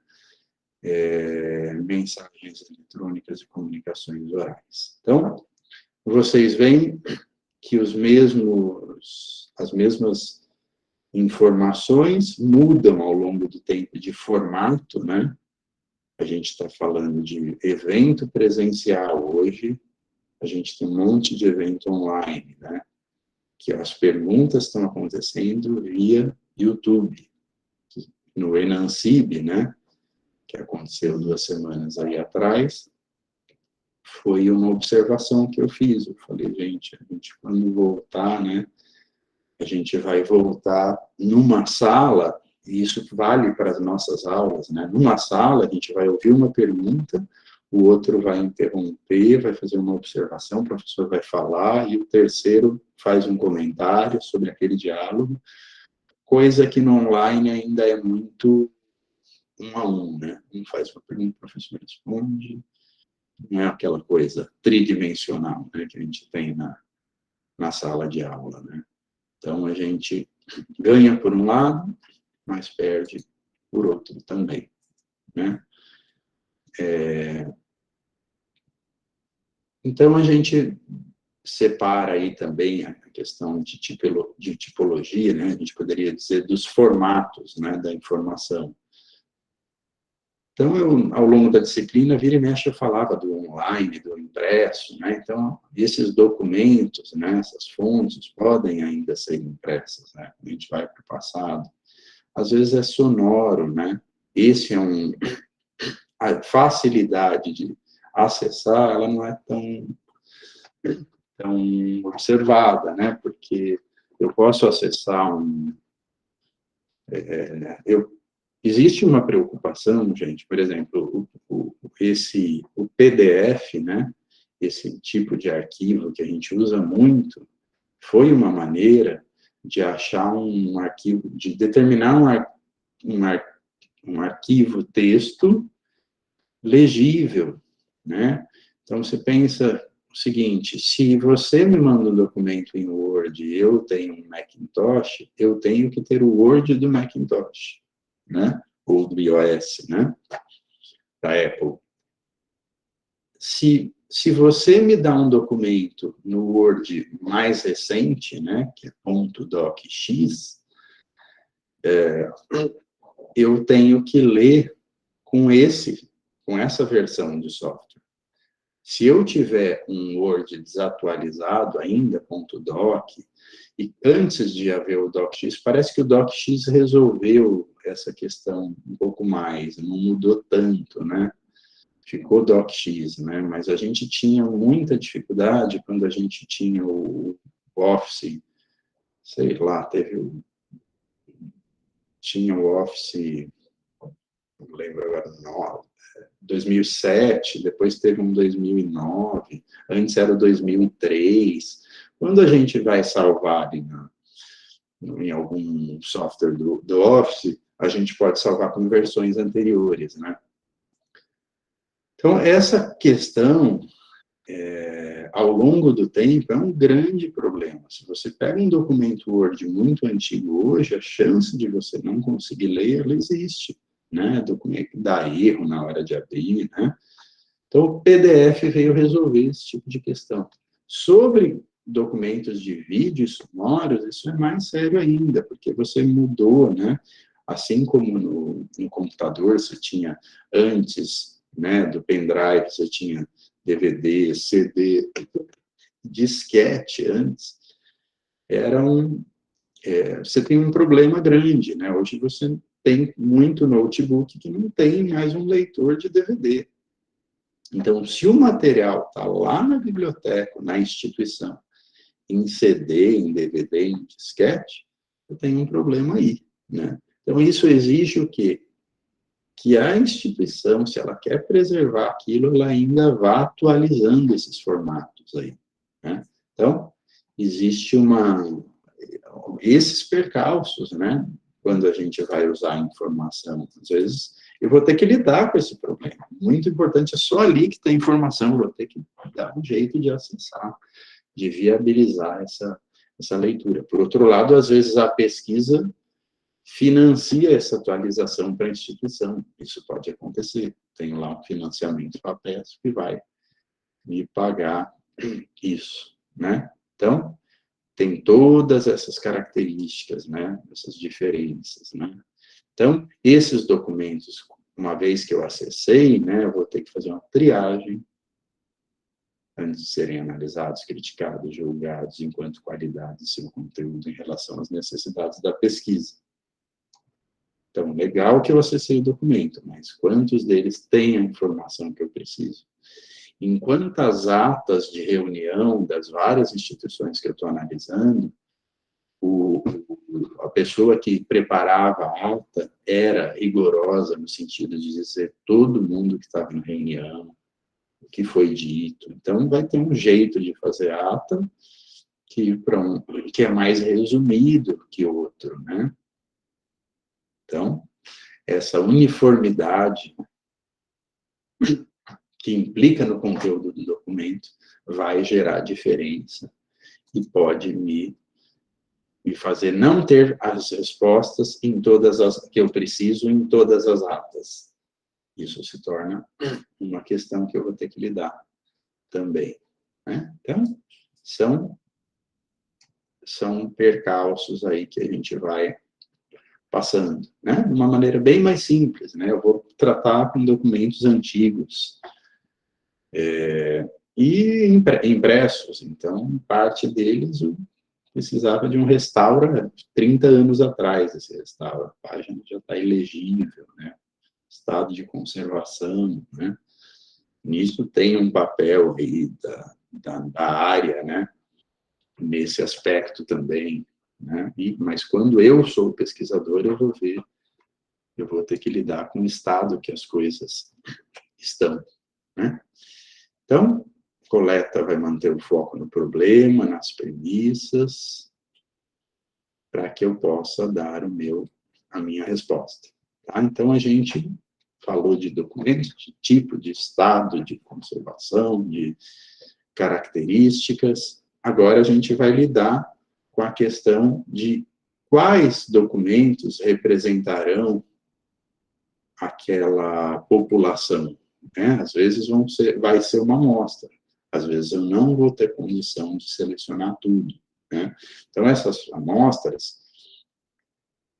Mensagens eletrônicas e comunicações orais. Então, vocês veem que as mesmas informações mudam ao longo do tempo de formato, né? A gente está falando de evento presencial hoje, a gente tem um monte de evento online, né? Que as perguntas estão acontecendo via YouTube. No Enancib, né? Que aconteceu 2 semanas aí atrás, foi uma observação que eu fiz. Eu falei, gente, quando voltar, né? A gente vai voltar numa sala, e isso vale para as nossas aulas, né? Numa sala, a gente vai ouvir uma pergunta, o outro vai interromper, vai fazer uma observação, o professor vai falar, e o terceiro faz um comentário sobre aquele diálogo, coisa que no online ainda é muito 1 a 1, né? Um faz uma pergunta, o professor responde, não é aquela coisa tridimensional, né, que a gente tem na sala de aula, né? Então, a gente ganha por um lado, mas perde por outro também, né? Então, a gente separa aí também a questão de tipologia, né? A gente poderia dizer dos formatos, né, da informação. Então, ao longo da disciplina, vira e mexe, eu falava do online, do impresso, né? Então, esses documentos, né, essas fontes, podem ainda ser impressas, né? A gente vai para o passado. Às vezes é sonoro, né? Esse é a facilidade de acessar, ela não é tão observada, né? Porque eu posso acessar existe uma preocupação, gente, por exemplo, o PDF, né? Esse tipo de arquivo que a gente usa muito, foi uma maneira de achar um arquivo, de determinar um arquivo texto legível, né? Então, você pensa o seguinte, se você me manda um documento em Word e eu tenho um Macintosh, eu tenho que ter o Word do Macintosh, né? Ou do iOS, né? Da Apple. Se você me dá um documento no Word mais recente, né? Que é .docx, eu tenho que ler com essa versão de software. Se eu tiver um Word desatualizado ainda, .doc, e antes de haver o DocX, parece que o DocX resolveu essa questão um pouco mais, não mudou tanto, né? Ficou DocX, né? Mas a gente tinha muita dificuldade quando a gente tinha o Office, sei lá, tinha o Office, não lembro agora, 2007, depois teve um 2009, antes era o 2003. Quando a gente vai salvar ali em algum software do Office, a gente pode salvar com versões anteriores, né? Então, essa questão, ao longo do tempo, é um grande problema. Se você pega um documento Word muito antigo hoje, a chance de você não conseguir ler, ela existe, né? Documento dá erro na hora de abrir, né? Então, o PDF veio resolver esse tipo de questão. Sobre documentos de vídeo e sonoros, isso é mais sério ainda, porque você mudou, né? Assim como no computador, você tinha antes, né, do pendrive, você tinha DVD, CD, disquete antes, você tem um problema grande, né? Hoje você tem muito notebook que não tem mais um leitor de DVD. Então, se o material está lá na biblioteca, na instituição, em CD, em DVD, em disquete, eu tenho um problema aí, né? Então, isso exige o quê? Que a instituição, se ela quer preservar aquilo, ela ainda vá atualizando esses formatos aí, né? Então, existe esses percalços, né? Quando a gente vai usar a informação, às vezes eu vou ter que lidar com esse problema. Muito importante, é só ali que tem informação, eu vou ter que dar um jeito de acessar, de viabilizar essa leitura. Por outro lado, às vezes a pesquisa financia essa atualização para a instituição. Isso pode acontecer. Tem lá um financiamento para a PES que vai me pagar isso, né? Então, tem todas essas características, né? Essas diferenças, né? Então, esses documentos, uma vez que eu acessei, né, eu vou ter que fazer uma triagem antes de serem analisados, criticados, julgados enquanto qualidade de seu conteúdo em relação às necessidades da pesquisa. Então, legal que eu acessei o documento, mas quantos deles têm a informação que eu preciso? Em quantas atas de reunião das várias instituições que eu estou analisando, a pessoa que preparava a ata era rigorosa no sentido de dizer todo mundo que estava na reunião, o que foi dito. Então, vai ter um jeito de fazer a ata que é mais resumido que outro, né? Então, essa uniformidade que implica no conteúdo do documento vai gerar diferença e pode me fazer não ter as respostas em todas as que eu preciso em todas as atas. Isso se torna uma questão que eu vou ter que lidar também, né? Então, são percalços aí que a gente vai passando, né? De uma maneira bem mais simples, né? Eu vou tratar com documentos antigos e impressos, então, parte deles eu precisava de um restauro 30 anos atrás, esse restauro, a página já está ilegível, né? Estado de conservação, né? Nisso tem um papel aí da área, né? Nesse aspecto também, né? Mas quando eu sou pesquisador, eu vou ter que lidar com o estado que as coisas estão, né? Então, coleta vai manter o foco no problema, nas premissas, para que eu possa dar a minha resposta. Tá? Então, a gente falou de documentos, de tipo, de estado, de conservação, de características. Agora, a gente vai lidar com a questão de quais documentos representarão aquela população, né? Às vezes vai ser uma amostra, às vezes eu não vou ter condição de selecionar tudo, né? Então, essas amostras,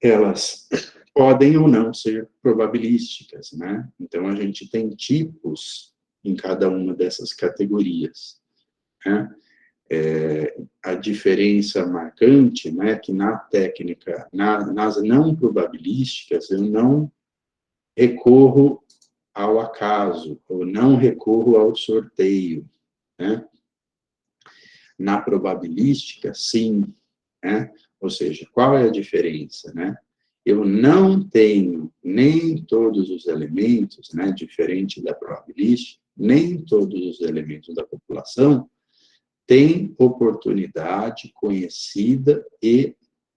elas podem ou não ser probabilísticas, né? Então, a gente tem tipos em cada uma dessas categorias, né? A diferença marcante, né, que na técnica, nas não probabilísticas, eu não recorro ao acaso, ou não recorro ao sorteio, né? Na probabilística, sim, né? Ou seja, qual é a diferença, né? Eu não tenho nem todos os elementos, né, diferente da probabilística, nem todos os elementos da população têm oportunidade conhecida e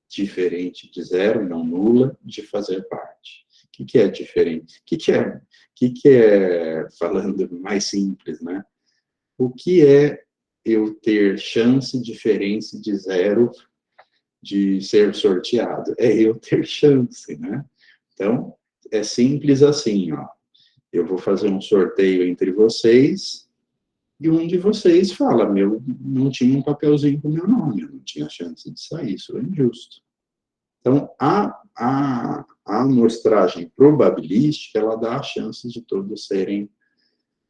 diferente de zero, não nula, de fazer parte. O que é diferente? Falando mais simples, né? O que é eu ter chance diferente de zero de ser sorteado? É eu ter chance, né? Então, é simples assim, ó. Eu vou fazer um sorteio entre vocês e um de vocês fala, não tinha um papelzinho com meu nome, eu não tinha chance de sair, isso é injusto. Então, a amostragem probabilística, ela dá a chance de todos serem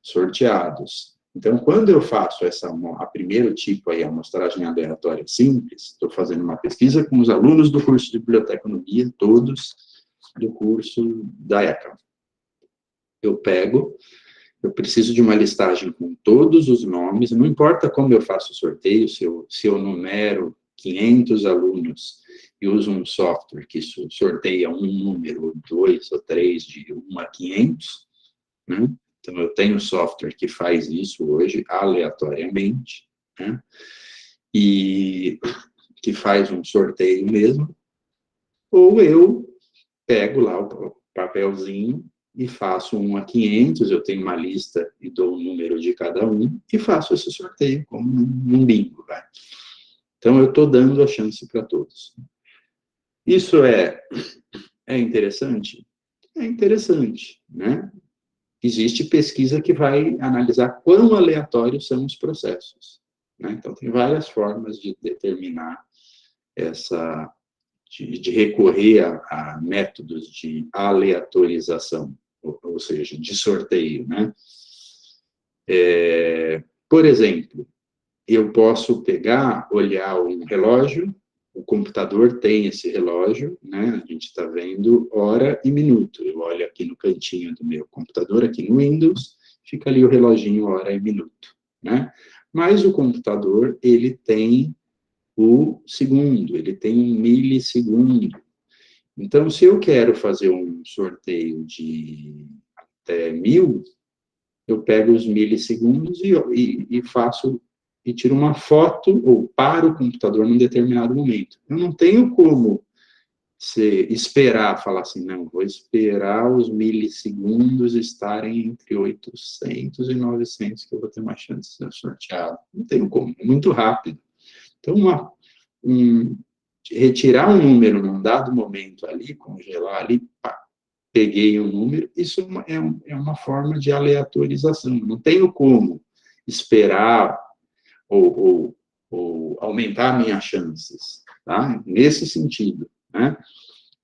sorteados. Então, quando eu faço a primeiro tipo aí, a amostragem aleatória simples, estou fazendo uma pesquisa com os alunos do curso de biblioteconomia, todos do curso da ECA. Eu preciso de uma listagem com todos os nomes, não importa como eu faço o sorteio, se eu numero 500 alunos e uso um software que sorteia um número, 2 ou 3, de 1 a 500, né? Então, eu tenho software que faz isso hoje, aleatoriamente, né? E que faz um sorteio mesmo, ou eu pego lá o papelzinho e faço 1 a 500, eu tenho uma lista e dou o número de cada um, e faço esse sorteio como num bingo, vai. Então, eu estou dando a chance para todos. Isso é interessante? É interessante, né? Existe pesquisa que vai analisar quão aleatórios são os processos, né? Então, tem várias formas de determinar de recorrer a métodos de aleatorização, ou seja, de sorteio, né? Por exemplo, eu posso olhar um relógio, o computador tem esse relógio, né? A gente está vendo hora e minuto. Eu olho aqui no cantinho do meu computador, aqui no Windows, fica ali o reloginho hora e minuto, né? Mas o computador, ele tem o segundo, ele tem um milissegundo. Então, se eu quero fazer um sorteio de até 1000, eu pego os milissegundos e faço e tiro uma foto ou paro o computador num determinado momento. Eu não tenho como falar assim, não, vou esperar os milissegundos estarem entre 800 e 900 que eu vou ter uma chance de ser sorteado. Não tenho como, é muito rápido. Então, retirar um número num dado momento ali, congelar ali, pá, peguei o número, isso é uma forma de aleatorização. Não tenho como esperar ou aumentar minhas chances, tá? Nesse sentido, né?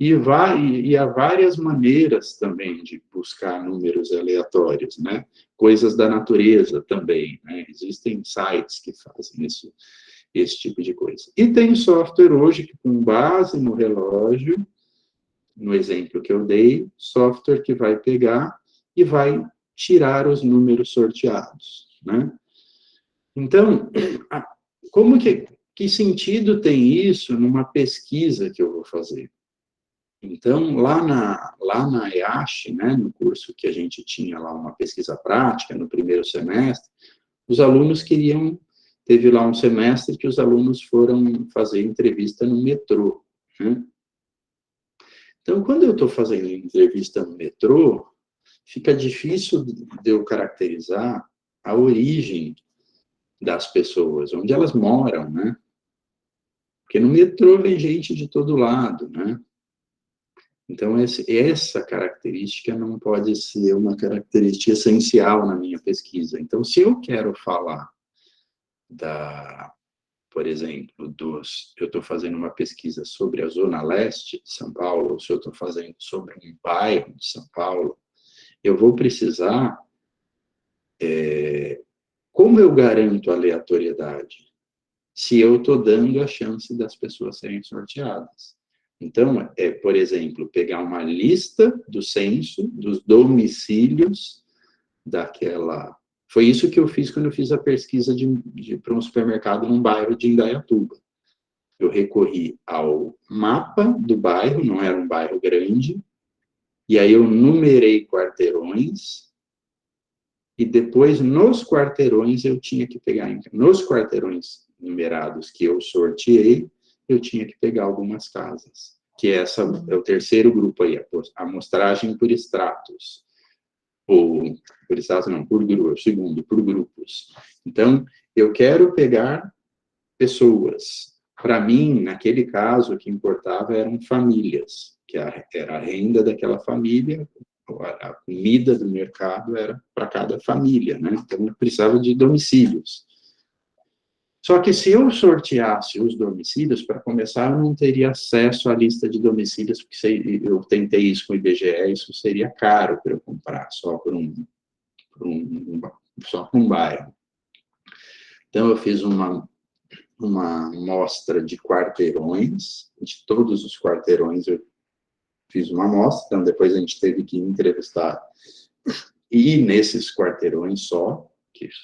E há várias maneiras também de buscar números aleatórios, né? Coisas da natureza também, né? Existem sites que fazem esse tipo de coisa. E tem software hoje que, com base no relógio, no exemplo que eu dei, software que vai pegar e vai tirar os números sorteados, né? Então, que sentido tem isso numa pesquisa que eu vou fazer? Então, lá na EASH, né, no curso que a gente tinha lá uma pesquisa prática, no primeiro semestre, os alunos teve lá um semestre que os alunos foram fazer entrevista no metrô, né? Então, quando eu estou fazendo entrevista no metrô, fica difícil de eu caracterizar a origem das pessoas, onde elas moram, né? Porque no metrô vem gente de todo lado, né? Então, essa característica não pode ser uma característica essencial na minha pesquisa. Então, se eu quero falar por exemplo, eu estou fazendo uma pesquisa sobre a Zona Leste de São Paulo, ou se eu estou fazendo sobre um bairro de São Paulo, eu vou precisar, como eu garanto a aleatoriedade? Se eu estou dando a chance das pessoas serem sorteadas. Então, por exemplo, pegar uma lista do censo, dos domicílios daquela... Foi isso que eu fiz quando eu fiz a pesquisa para um supermercado num bairro de Indaiatuba. Eu recorri ao mapa do bairro, não era um bairro grande, e aí eu numerei quarteirões, e depois, nos quarteirões, eu tinha que pegar... Nos quarteirões numerados que eu sorteei, eu tinha que pegar algumas casas. Que essa é o terceiro grupo aí, a amostragem por estratos. Ou, por estratos não, por grupos. Segundo, por grupos. Então, eu quero pegar pessoas. Para mim, naquele caso, o que importava eram famílias, que era a renda daquela família, a comida do mercado era para cada família, né? Então, eu precisava de domicílios. Só que se eu sorteasse os domicílios, para começar, eu não teria acesso à lista de domicílios, porque eu tentei isso com o IBGE, isso seria caro para eu comprar, só por um bairro. Então, eu fiz uma amostra de quarteirões, de todos os quarteirões eu fiz uma amostra, então depois a gente teve que entrevistar, e nesses quarteirões só,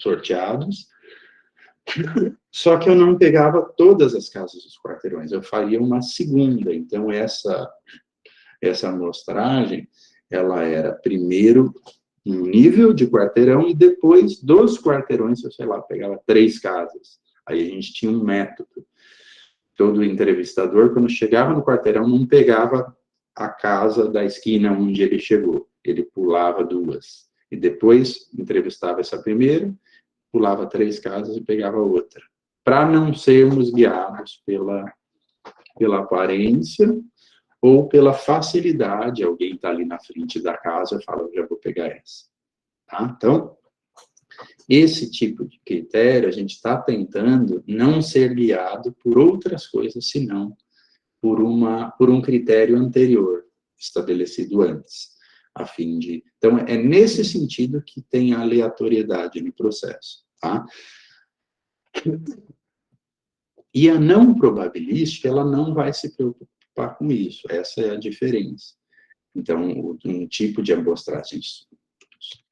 sorteados, só que eu não pegava todas as casas dos quarteirões, eu faria uma segunda, então essa amostragem, ela era primeiro um nível de quarteirão, e depois dos quarteirões, eu sei lá, pegava 3 casas, aí a gente tinha um método. Todo entrevistador, quando chegava no quarteirão, não pegava a casa da esquina onde ele chegou. Ele pulava 2. E depois entrevistava essa primeira, pulava 3 casas e pegava outra. Para não sermos guiados pela aparência ou pela facilidade. Alguém está ali na frente da casa e fala, eu já vou pegar essa. Tá? Então, esse tipo de critério, a gente está tentando não ser guiado por outras coisas, senão por um critério anterior, estabelecido antes, a fim de... Então, é nesse sentido que tem a aleatoriedade no processo, tá? E a não probabilística, ela não vai se preocupar com isso, essa é a diferença. Então, um tipo de amostragem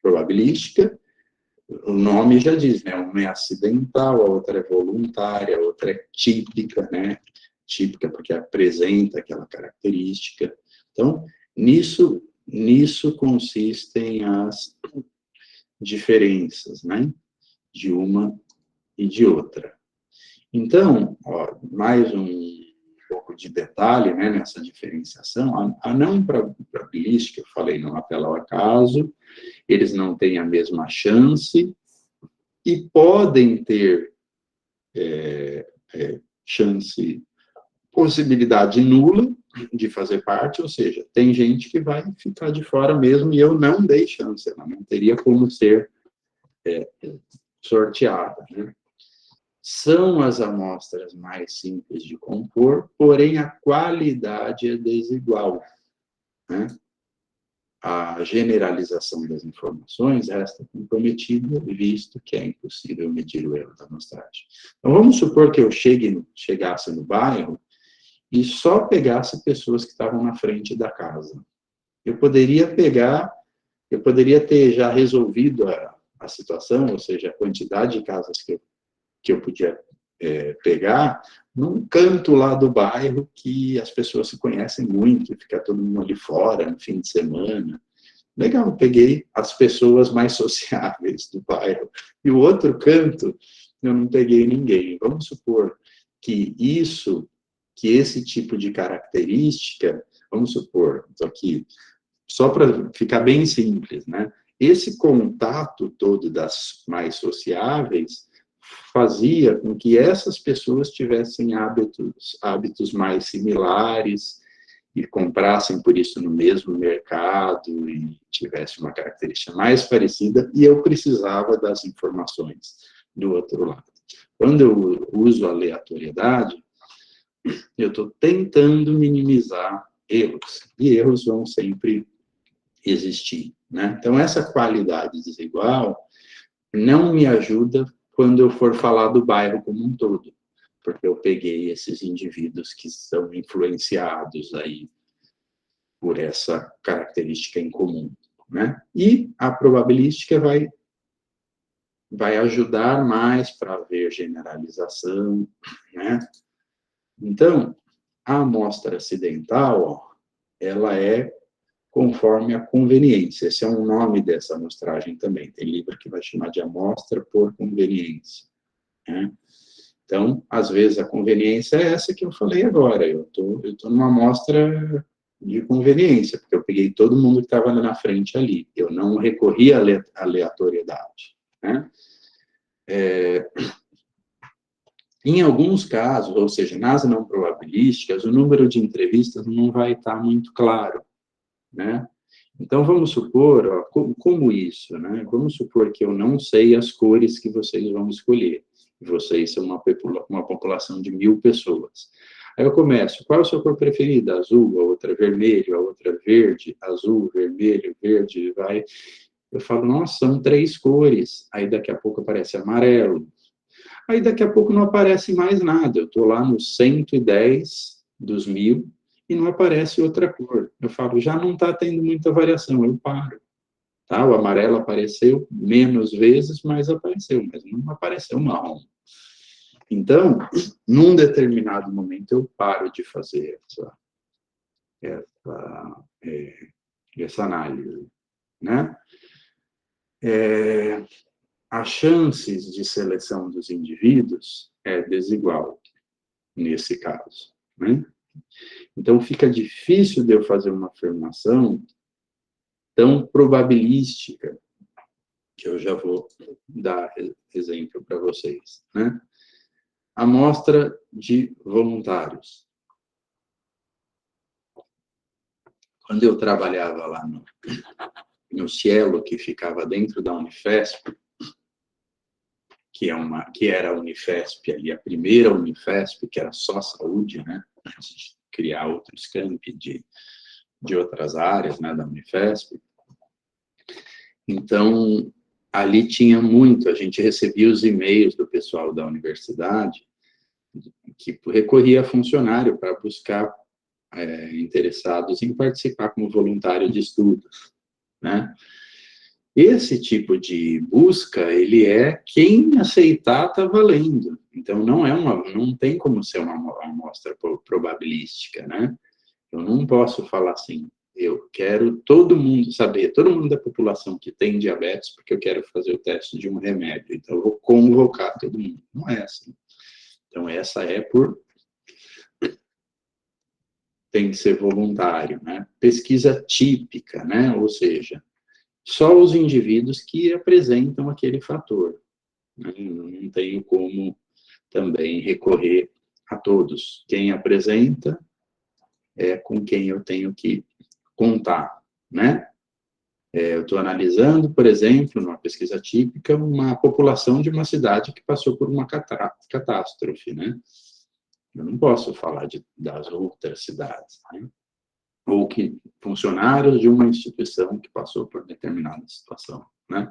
probabilística, o nome já diz, né? Uma é acidental, a outra é voluntária, a outra é típica, né? Típica porque apresenta aquela característica. Então, nisso consistem as diferenças, né? De uma e de outra. Então, ó, mais um pouco de detalhe, né, nessa diferenciação. A não probabilística, eu falei, não apela ao acaso, eles não têm a mesma chance e podem ter possibilidade nula de fazer parte, ou seja, tem gente que vai ficar de fora mesmo e eu não dei chance, ela não teria como ser sorteada, né? São as amostras mais simples de compor, porém a qualidade é desigual, né? A generalização das informações resta comprometida, visto que é impossível medir o erro da amostragem. Então, vamos supor que eu chegasse no bairro e só pegasse pessoas que estavam na frente da casa. Eu poderia ter já resolvido a situação, ou seja, a quantidade de casas que eu podia pegar, num canto lá do bairro que as pessoas se conhecem muito, fica todo mundo ali fora no fim de semana. Legal, peguei as pessoas mais sociáveis do bairro. E o outro canto, eu não peguei ninguém. Vamos supor que esse tipo de característica, vamos supor, aqui, só para ficar bem simples, né? Esse contato todo das mais sociáveis fazia com que essas pessoas tivessem hábitos mais similares e comprassem por isso no mesmo mercado e tivesse uma característica mais parecida, e eu precisava das informações do outro lado. Quando eu uso aleatoriedade, eu estou tentando minimizar erros, e erros vão sempre existir, né? Então, essa qualidade desigual não me ajuda quando eu for falar do bairro como um todo, porque eu peguei esses indivíduos que são influenciados aí por essa característica em comum, né? E a probabilística vai ajudar mais para ver generalização, né? Então, a amostra acidental, ó, ela é conforme a conveniência. Esse é o nome dessa amostragem também. Tem livro que vai chamar de amostra por conveniência, né? Então, às vezes, a conveniência é essa que eu falei agora. Eu tô numa amostra de conveniência, porque eu peguei todo mundo que estava na frente ali. Eu não recorri à aleatoriedade, né? Em alguns casos, ou seja, nas não probabilísticas, o número de entrevistas não vai estar muito claro, né? Então, vamos supor, ó, como isso, né? Vamos supor que eu não sei as cores que vocês vão escolher. Vocês são uma população de 1.000 pessoas. Aí eu começo, qual é a sua cor preferida? Azul, a outra vermelho, a outra verde, azul, vermelho, verde, vai. Eu falo, nossa, são 3 cores. Aí daqui a pouco aparece amarelo. Aí daqui a pouco não aparece mais nada. Eu estou lá no 110 dos 1.000 e não aparece outra cor. Eu falo, já não está tendo muita variação, eu paro. Tá? O amarelo apareceu menos vezes, mas não apareceu marrom. Então, num determinado momento, eu paro de fazer essa análise, né? As chances de seleção dos indivíduos é desigual nesse caso, né? Então, fica difícil de eu fazer uma afirmação tão probabilística, que eu já vou dar exemplo para vocês, né? Amostra de voluntários. Quando eu trabalhava lá no Cielo, que ficava dentro da Unifesp, que era a Unifesp ali, a primeira Unifesp, que era só saúde, né? Antes de criar outros campi de outras áreas, né, da Unifesp. Então, ali tinha muito, a gente recebia os e-mails do pessoal da universidade, que recorria a funcionário para buscar interessados em participar como voluntário de estudos, né? Esse tipo de busca, ele é quem aceitar está valendo. Então, não tem como ser uma amostra probabilística, né? Eu não posso falar assim, eu quero todo mundo saber, todo mundo da população que tem diabetes, porque eu quero fazer o teste de um remédio. Então, eu vou convocar todo mundo. Não é assim. Então, essa tem que ser voluntário, né? Pesquisa típica, né? Ou seja, só os indivíduos que apresentam aquele fator, né? Não tenho como também recorrer a todos. Quem apresenta é com quem eu tenho que contar, né? Eu estou analisando, por exemplo, numa pesquisa típica, uma população de uma cidade que passou por uma catástrofe, né? Eu não posso falar das outras cidades, né? Ou que funcionários de uma instituição que passou por determinada situação, né?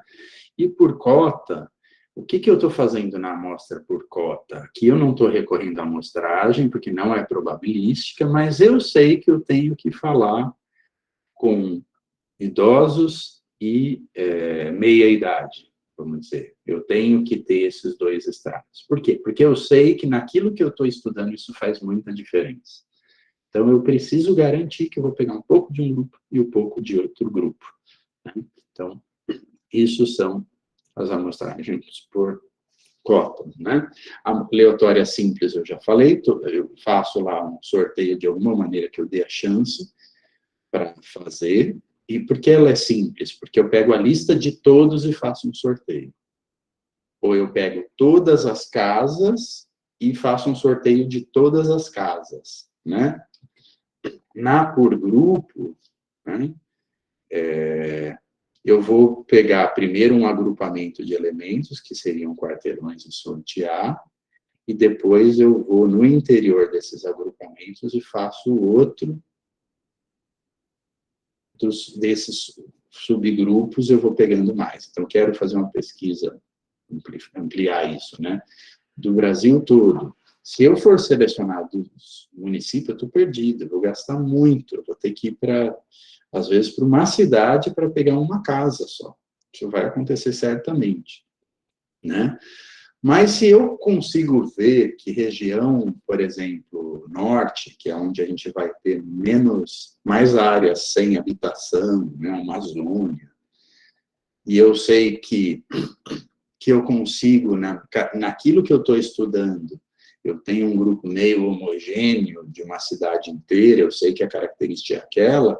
E por cota, o que eu estou fazendo na amostra por cota? Aqui eu não estou recorrendo à amostragem, porque não é probabilística, mas eu sei que eu tenho que falar com idosos e meia-idade, vamos dizer. Eu tenho que ter esses 2 estratos. Por quê? Porque eu sei que naquilo que eu estou estudando isso faz muita diferença. Então, eu preciso garantir que eu vou pegar um pouco de um grupo e um pouco de outro grupo, né? Então, isso são as amostragens por cotas, né? A aleatória simples eu já falei, eu faço lá um sorteio de alguma maneira que eu dê a chance para fazer. E por que ela é simples? Porque eu pego a lista de todos e faço um sorteio. Ou eu pego todas as casas e faço um sorteio de todas as casas, né? Na por grupo, né, eu vou pegar primeiro um agrupamento de elementos, que seriam quarteirões, e sortear, e depois eu vou no interior desses agrupamentos e faço outro desses subgrupos, eu vou pegando mais. Então, quero fazer uma pesquisa, ampliar isso, né? Do Brasil todo. Se eu for selecionar dos municípios, eu estou perdido, eu vou gastar muito, eu vou ter que ir para, às vezes, para uma cidade para pegar uma casa só. Isso vai acontecer certamente, né? Mas se eu consigo ver que região, por exemplo, norte, que é onde a gente vai ter mais áreas sem habitação, né, Amazônia, e eu sei que eu consigo, naquilo que eu estou estudando, eu tenho um grupo meio homogêneo de uma cidade inteira, eu sei que a característica é aquela,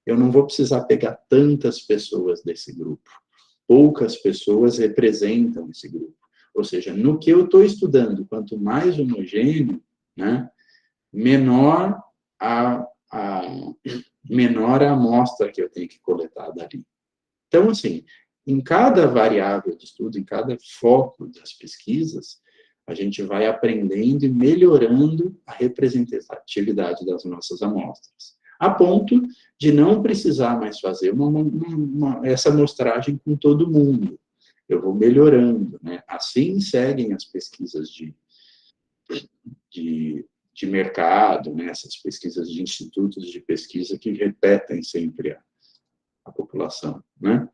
eu não vou precisar pegar tantas pessoas desse grupo. Poucas pessoas representam esse grupo. Ou seja, no que eu estou estudando, quanto mais homogêneo, né, menor a amostra que eu tenho que coletar dali. Então, assim, em cada variável de estudo, em cada foco das pesquisas, a gente vai aprendendo e melhorando a representatividade das nossas amostras, a ponto de não precisar mais fazer essa amostragem com todo mundo. Eu vou melhorando, né? Assim seguem as pesquisas de mercado, né? Essas pesquisas de institutos de pesquisa que repetem sempre a população, né?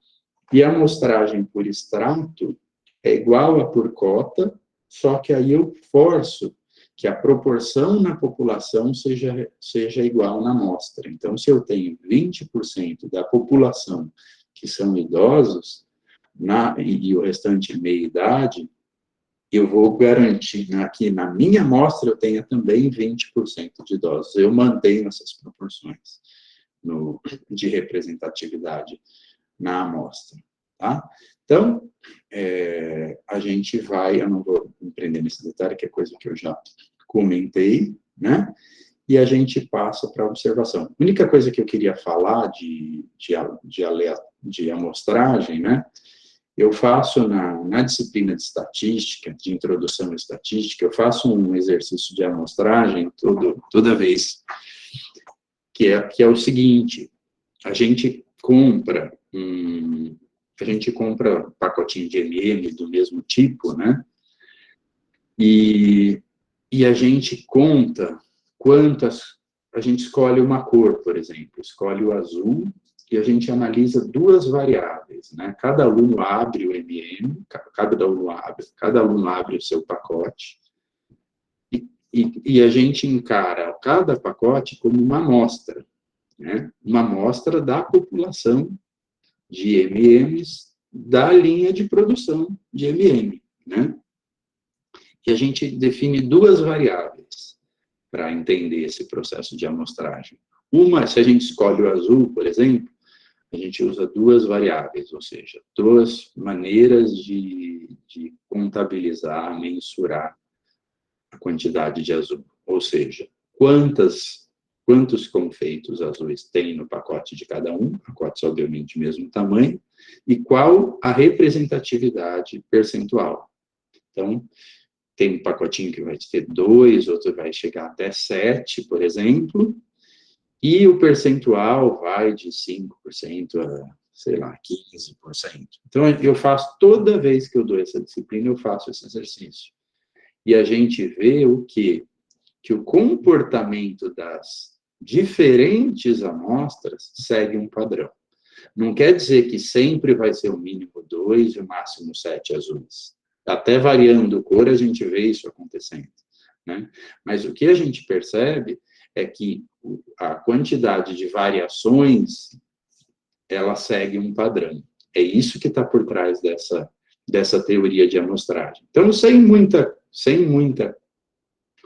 E a amostragem por extrato é igual a por cota, só que aí eu forço que a proporção na população seja igual na amostra. Então, se eu tenho 20% da população que são idosos, e o restante meia idade, eu vou garantir que na minha amostra eu tenha também 20% de idosos. Eu mantenho essas proporções de representatividade na amostra, tá? Então, a gente vai, eu não vou empreender nesse detalhe, que é coisa que eu já comentei, né? E a gente passa para a observação. A única coisa que eu queria falar de amostragem, né? Eu faço na disciplina de estatística, de introdução à estatística, eu faço um exercício de amostragem toda vez, que é o seguinte: a gente compra um pacotinho de MM do mesmo tipo, né? E a gente conta a gente escolhe uma cor, por exemplo, escolhe o azul, e a gente analisa duas variáveis, né? Cada aluno abre o MM, cada aluno abre o seu pacote, e a gente encara cada pacote como uma amostra, né? Uma amostra da população de MMs da linha de produção de MM, né? E a gente define duas variáveis para entender esse processo de amostragem. Uma, se a gente escolhe o azul, por exemplo, a gente usa duas variáveis, ou seja, duas maneiras de contabilizar, mensurar a quantidade de azul. Ou seja, quantos confeitos azuis tem no pacote de cada um, pacotes obviamente mesmo tamanho, e qual a representatividade percentual. Então, tem um pacotinho que vai ter 2, outro vai chegar até 7, por exemplo, e o percentual vai de 5% a, sei lá, 15%. Então, eu faço, toda vez que eu dou essa disciplina, eu faço esse exercício. E a gente vê o quê? Que o comportamento das diferentes amostras segue um padrão. Não quer dizer que sempre vai ser o mínimo 2 e o máximo 7 azuis. Até variando cor, a gente vê isso acontecendo, né? Mas o que a gente percebe é que a quantidade de variações, ela segue um padrão. É isso que está por trás dessa teoria de amostragem. Então, sem muita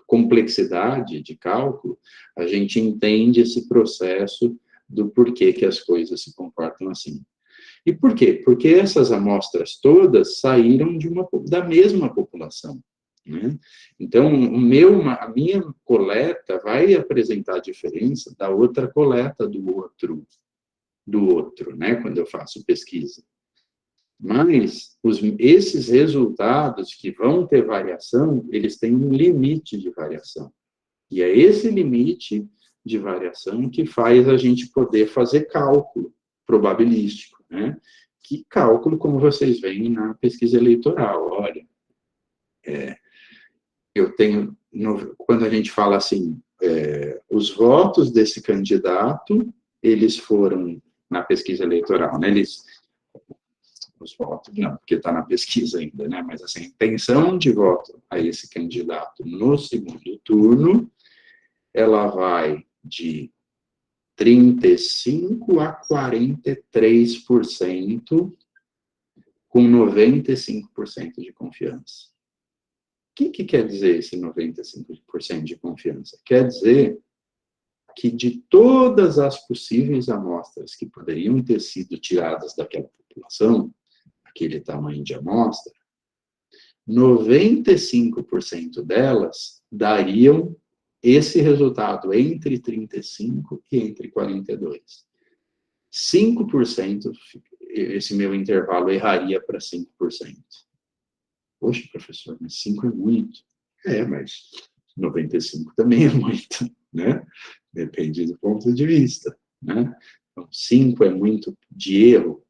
complexidade de cálculo, a gente entende esse processo do porquê que as coisas se comportam assim. E por quê? Porque essas amostras todas saíram da mesma população, né? Então, a minha coleta vai apresentar a diferença da outra coleta do outro, né? Quando eu faço pesquisa. Mas esses resultados que vão ter variação, eles têm um limite de variação. E é esse limite de variação que faz a gente poder fazer cálculo probabilístico, né? Que cálculo, como vocês veem na pesquisa eleitoral, olha, eu tenho, quando a gente fala assim, os votos desse candidato, eles foram na pesquisa eleitoral, né? Os votos, não, porque está na pesquisa ainda, né? Mas assim, a intenção de voto a esse candidato no segundo turno, ela vai de 35% a 43%, com 95% de confiança. O que quer dizer esse 95% de confiança? Quer dizer que de todas as possíveis amostras que poderiam ter sido tiradas daquela população, aquele tamanho de amostra, 95% delas dariam esse resultado entre 35% e entre 42%. 5%, esse meu intervalo erraria para 5%. Poxa, professor, mas 5 é muito. Mas 95 também é muito, né? Depende do ponto de vista, né? Então, 5 é muito de erro.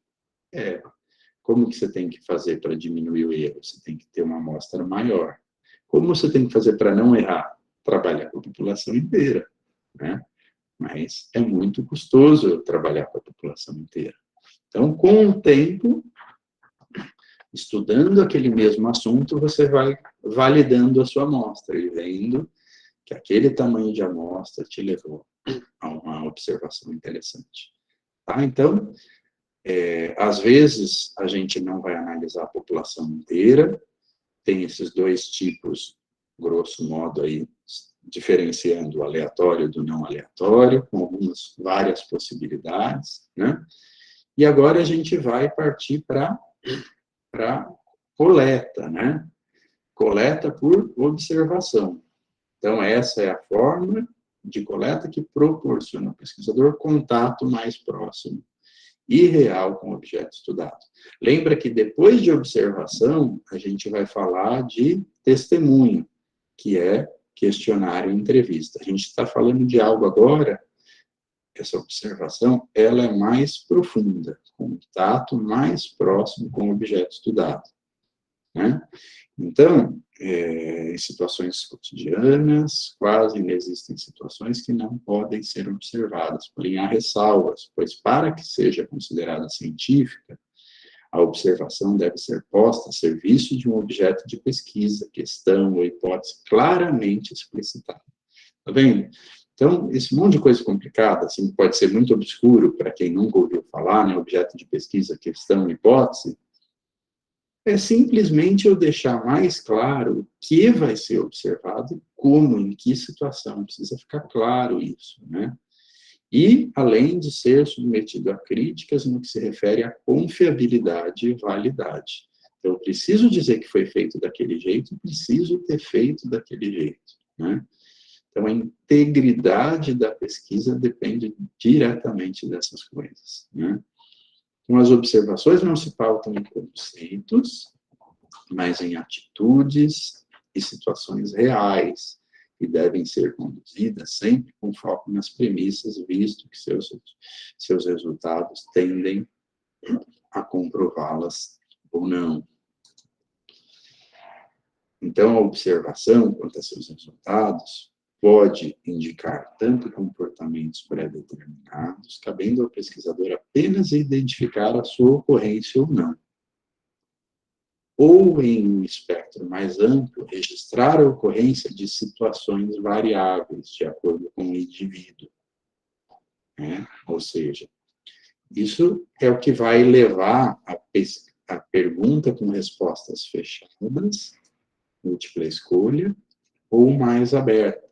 Como que você tem que fazer para diminuir o erro? Você tem que ter uma amostra maior. Como você tem que fazer para não errar? Trabalhar com a população inteira, né? Mas é muito custoso trabalhar com a população inteira. Então, com o tempo, estudando aquele mesmo assunto, você vai validando a sua amostra e vendo que aquele tamanho de amostra te levou a uma observação interessante. Tá? Então, às vezes, a gente não vai analisar a população inteira, tem esses dois tipos, grosso modo, aí, diferenciando o aleatório do não aleatório, com algumas várias possibilidades, né? E agora a gente vai partir para coleta, né? Coleta por observação. Então, essa é a forma de coleta que proporciona ao pesquisador contato mais próximo e real com o objeto estudado. Lembra que depois de observação, a gente vai falar de testemunho, que é questionário e entrevista. A gente está falando de algo agora, essa observação, ela é mais profunda, contato mais próximo com o objeto estudado, né? Então, em situações cotidianas, quase inexistem situações que não podem ser observadas, porém há ressalvas, pois para que seja considerada científica, a observação deve ser posta a serviço de um objeto de pesquisa, questão ou hipótese claramente explicitada. Tá vendo? Então, esse monte de coisa complicada, assim, pode ser muito obscuro para quem nunca ouviu falar, né, objeto de pesquisa, questão, hipótese, é simplesmente eu deixar mais claro o que vai ser observado, como, em que situação, precisa ficar claro isso, né? E, além de ser submetido a críticas no que se refere à confiabilidade e validade. Então, eu preciso dizer que foi feito daquele jeito, preciso ter feito daquele jeito, né? Então, a integridade da pesquisa depende diretamente dessas coisas, né? Então, as observações não se pautam em conceitos, mas em atitudes e situações reais, que devem ser conduzidas sempre com foco nas premissas, visto que seus resultados tendem a comprová-las ou não. Então, a observação, quanto a seus resultados, pode indicar tanto comportamentos pré-determinados, cabendo ao pesquisador apenas identificar a sua ocorrência ou não. Ou, em um espectro mais amplo, registrar a ocorrência de situações variáveis, de acordo com o indivíduo. Né? Ou seja, isso é o que vai levar a pergunta com respostas fechadas, múltipla escolha, ou mais aberta.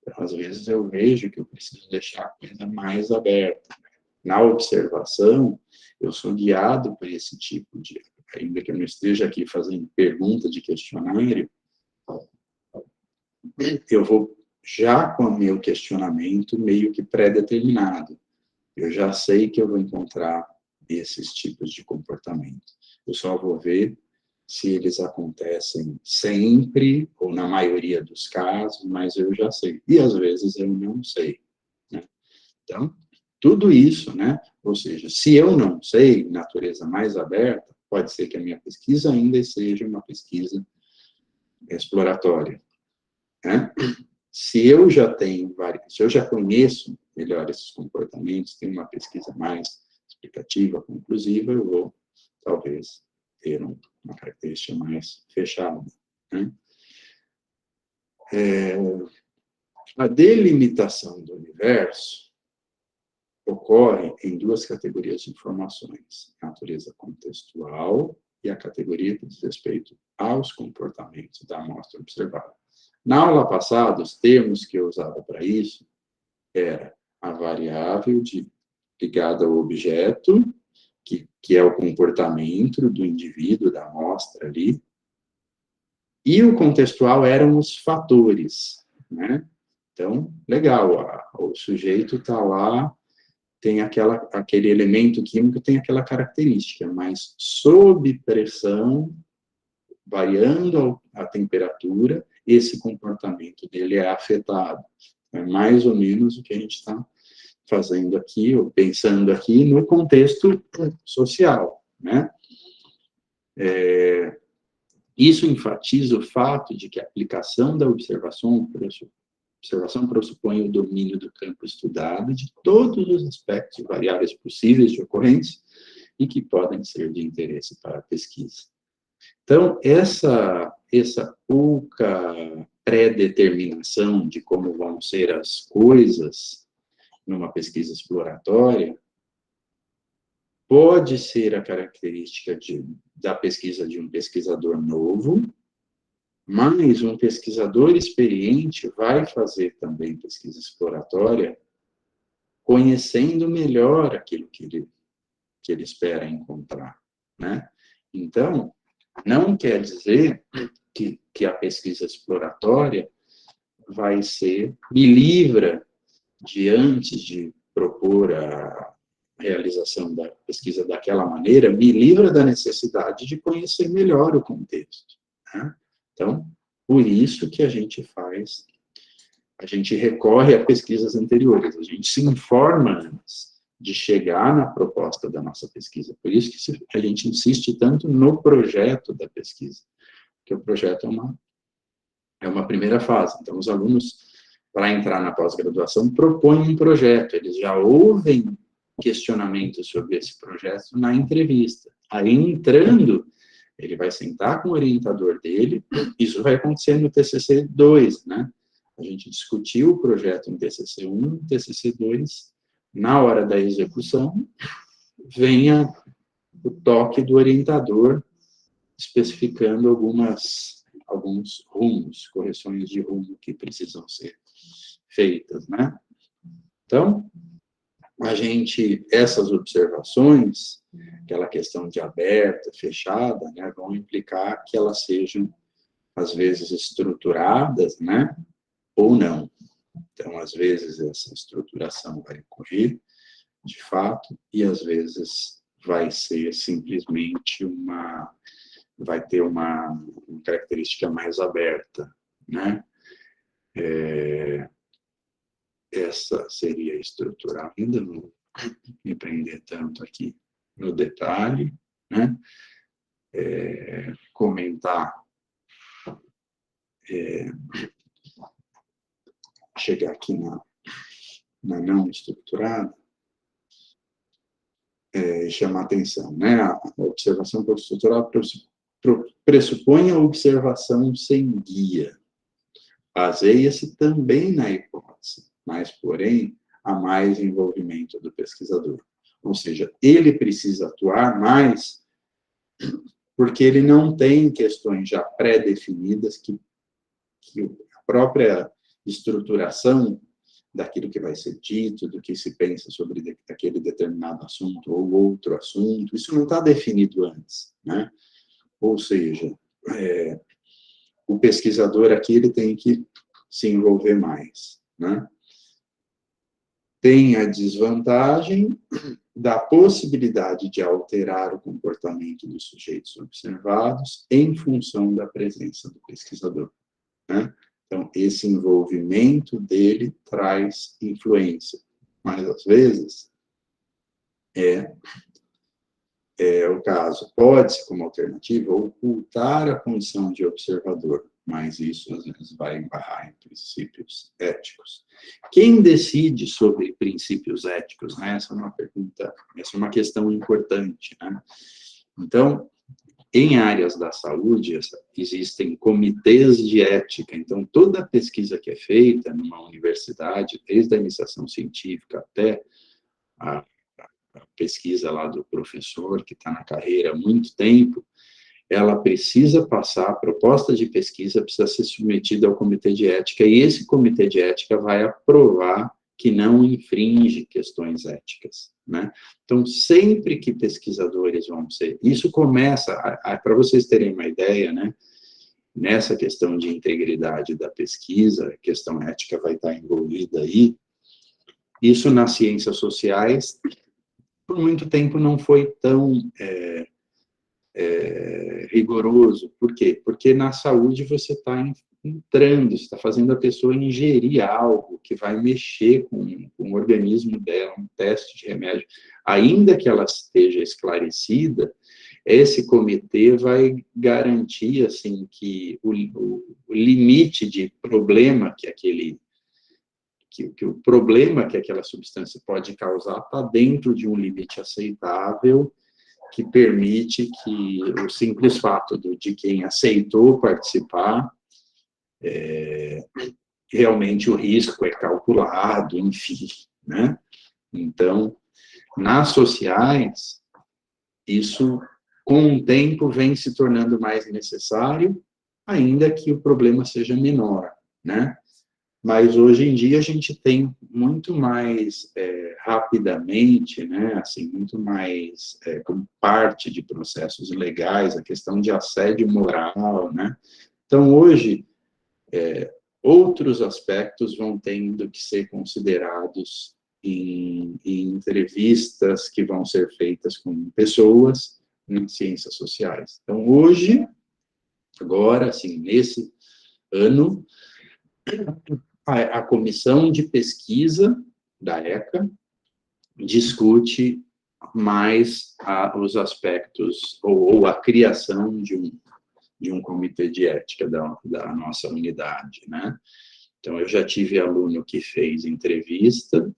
Então, às vezes eu vejo que eu preciso deixar a coisa mais aberta. Na observação, eu sou guiado por esse tipo de, ainda que eu não esteja aqui fazendo pergunta de questionário, eu vou já com o meu questionamento meio que pré-determinado. Eu já sei que eu vou encontrar esses tipos de comportamento. Eu só vou ver se eles acontecem sempre, ou na maioria dos casos, mas eu já sei. E, às vezes, eu não sei, né? Então, tudo isso, né? Ou seja, se eu não sei, natureza mais aberta, pode ser que a minha pesquisa ainda seja uma pesquisa exploratória, né? Se eu já tenho se eu já conheço melhor esses comportamentos, tenho uma pesquisa mais explicativa, conclusiva, eu vou, talvez, ter uma característica mais fechada, né? A delimitação do universo ocorre em duas categorias de informações, a natureza contextual e a categoria que diz respeito aos comportamentos da amostra observada. Na aula passada, os termos que eu usava para isso era a variável ligada ao objeto, que é o comportamento do indivíduo, da amostra ali, e o contextual eram os fatores, né? Então, legal, o sujeito está lá, tem aquele elemento químico, tem aquela característica, mas sob pressão, variando a temperatura, esse comportamento dele é afetado. É mais ou menos o que a gente está fazendo aqui, ou pensando aqui, no contexto social, né? Isso enfatiza o fato de que a aplicação da observação pressupõe o domínio do campo estudado de todos os aspectos e variáveis possíveis de ocorrência e que podem ser de interesse para a pesquisa. Então, essa pouca pré-determinação de como vão ser as coisas numa pesquisa exploratória pode ser a característica da pesquisa de um pesquisador novo, mas um pesquisador experiente vai fazer também pesquisa exploratória, conhecendo melhor aquilo que ele espera encontrar, né? Então, não quer dizer que a pesquisa exploratória me livra de, antes de propor a realização da pesquisa daquela maneira, me livra da necessidade de conhecer melhor o contexto, né? Então, por isso que a gente recorre a pesquisas anteriores, a gente se informa antes de chegar na proposta da nossa pesquisa. Por isso que a gente insiste tanto no projeto da pesquisa, porque o projeto é uma primeira fase. Então, os alunos, para entrar na pós-graduação, propõem um projeto, eles já ouvem questionamentos sobre esse projeto na entrevista. Aí, entrando, ele vai sentar com o orientador dele, isso vai acontecer no TCC 2, né? A gente discutiu o projeto em TCC 1, TCC 2, na hora da execução, venha o toque do orientador, especificando alguns rumos, correções de rumo que precisam ser feitas, né? Então, essas observações, aquela questão de aberta, fechada, né, vão implicar que elas sejam, às vezes, estruturadas, né, ou não. Então, às vezes, essa estruturação vai ocorrer, de fato, e às vezes vai ser simplesmente vai ter uma característica mais aberta, né? Essa seria estrutural, ainda não me prender tanto aqui no detalhe, né? Comentar, chegar aqui na não estruturada, chamar atenção, né? A observação estrutural pressupõe a observação sem guia. Baseia-se também na hipótese, mas, porém, há mais envolvimento do pesquisador. Ou seja, ele precisa atuar mais porque ele não tem questões já pré-definidas que a própria estruturação daquilo que vai ser dito, do que se pensa sobre aquele determinado assunto ou outro assunto, isso não está definido antes, né? Ou seja, o pesquisador aqui ele tem que se envolver mais, né? tem a desvantagem da possibilidade de alterar o comportamento dos sujeitos observados em função da presença do pesquisador, né? Então, esse envolvimento dele traz influência, mas, às vezes, é o caso. Pode-se, como alternativa, ocultar a condição de observador, mas isso, às vezes, vai embarrar em princípios éticos. Quem decide sobre princípios éticos, né? Essa é uma pergunta, essa é uma questão importante, né? Então, em áreas da saúde, existem comitês de ética. Então, toda pesquisa que é feita numa universidade, desde a iniciação científica até a pesquisa lá do professor, que está na carreira há muito tempo, ela precisa passar, a proposta de pesquisa precisa ser submetida ao comitê de ética, e esse comitê de ética vai aprovar que não infringe questões éticas, né? Então, sempre que pesquisadores vão ser... Isso começa, para vocês terem uma ideia, né? Nessa questão de integridade da pesquisa, a questão ética vai estar envolvida aí. Isso nas ciências sociais, por muito tempo, não foi tão rigoroso. Por quê? Porque na saúde você está entrando, você está fazendo a pessoa ingerir algo que vai mexer com o organismo dela, um teste de remédio. Ainda que ela esteja esclarecida, esse comitê vai garantir, assim, que o limite de problema que o problema que aquela substância pode causar está dentro de um limite aceitável, que permite que o simples fato de quem aceitou participar, realmente o risco é calculado, enfim, né? Então, nas sociais, isso, com o tempo, vem se tornando mais necessário, ainda que o problema seja menor, né? Mas hoje em dia a gente tem muito mais rapidamente, né, assim, muito mais como parte de processos legais, a questão de assédio moral, né? Então, hoje, outros aspectos vão tendo que ser considerados em entrevistas que vão ser feitas com pessoas em ciências sociais. Então, hoje, agora, assim, nesse ano, a comissão de pesquisa da ECA discute mais os aspectos, ou a criação de um comitê de ética da nossa unidade, né? Então, eu já tive aluno que fez entrevista,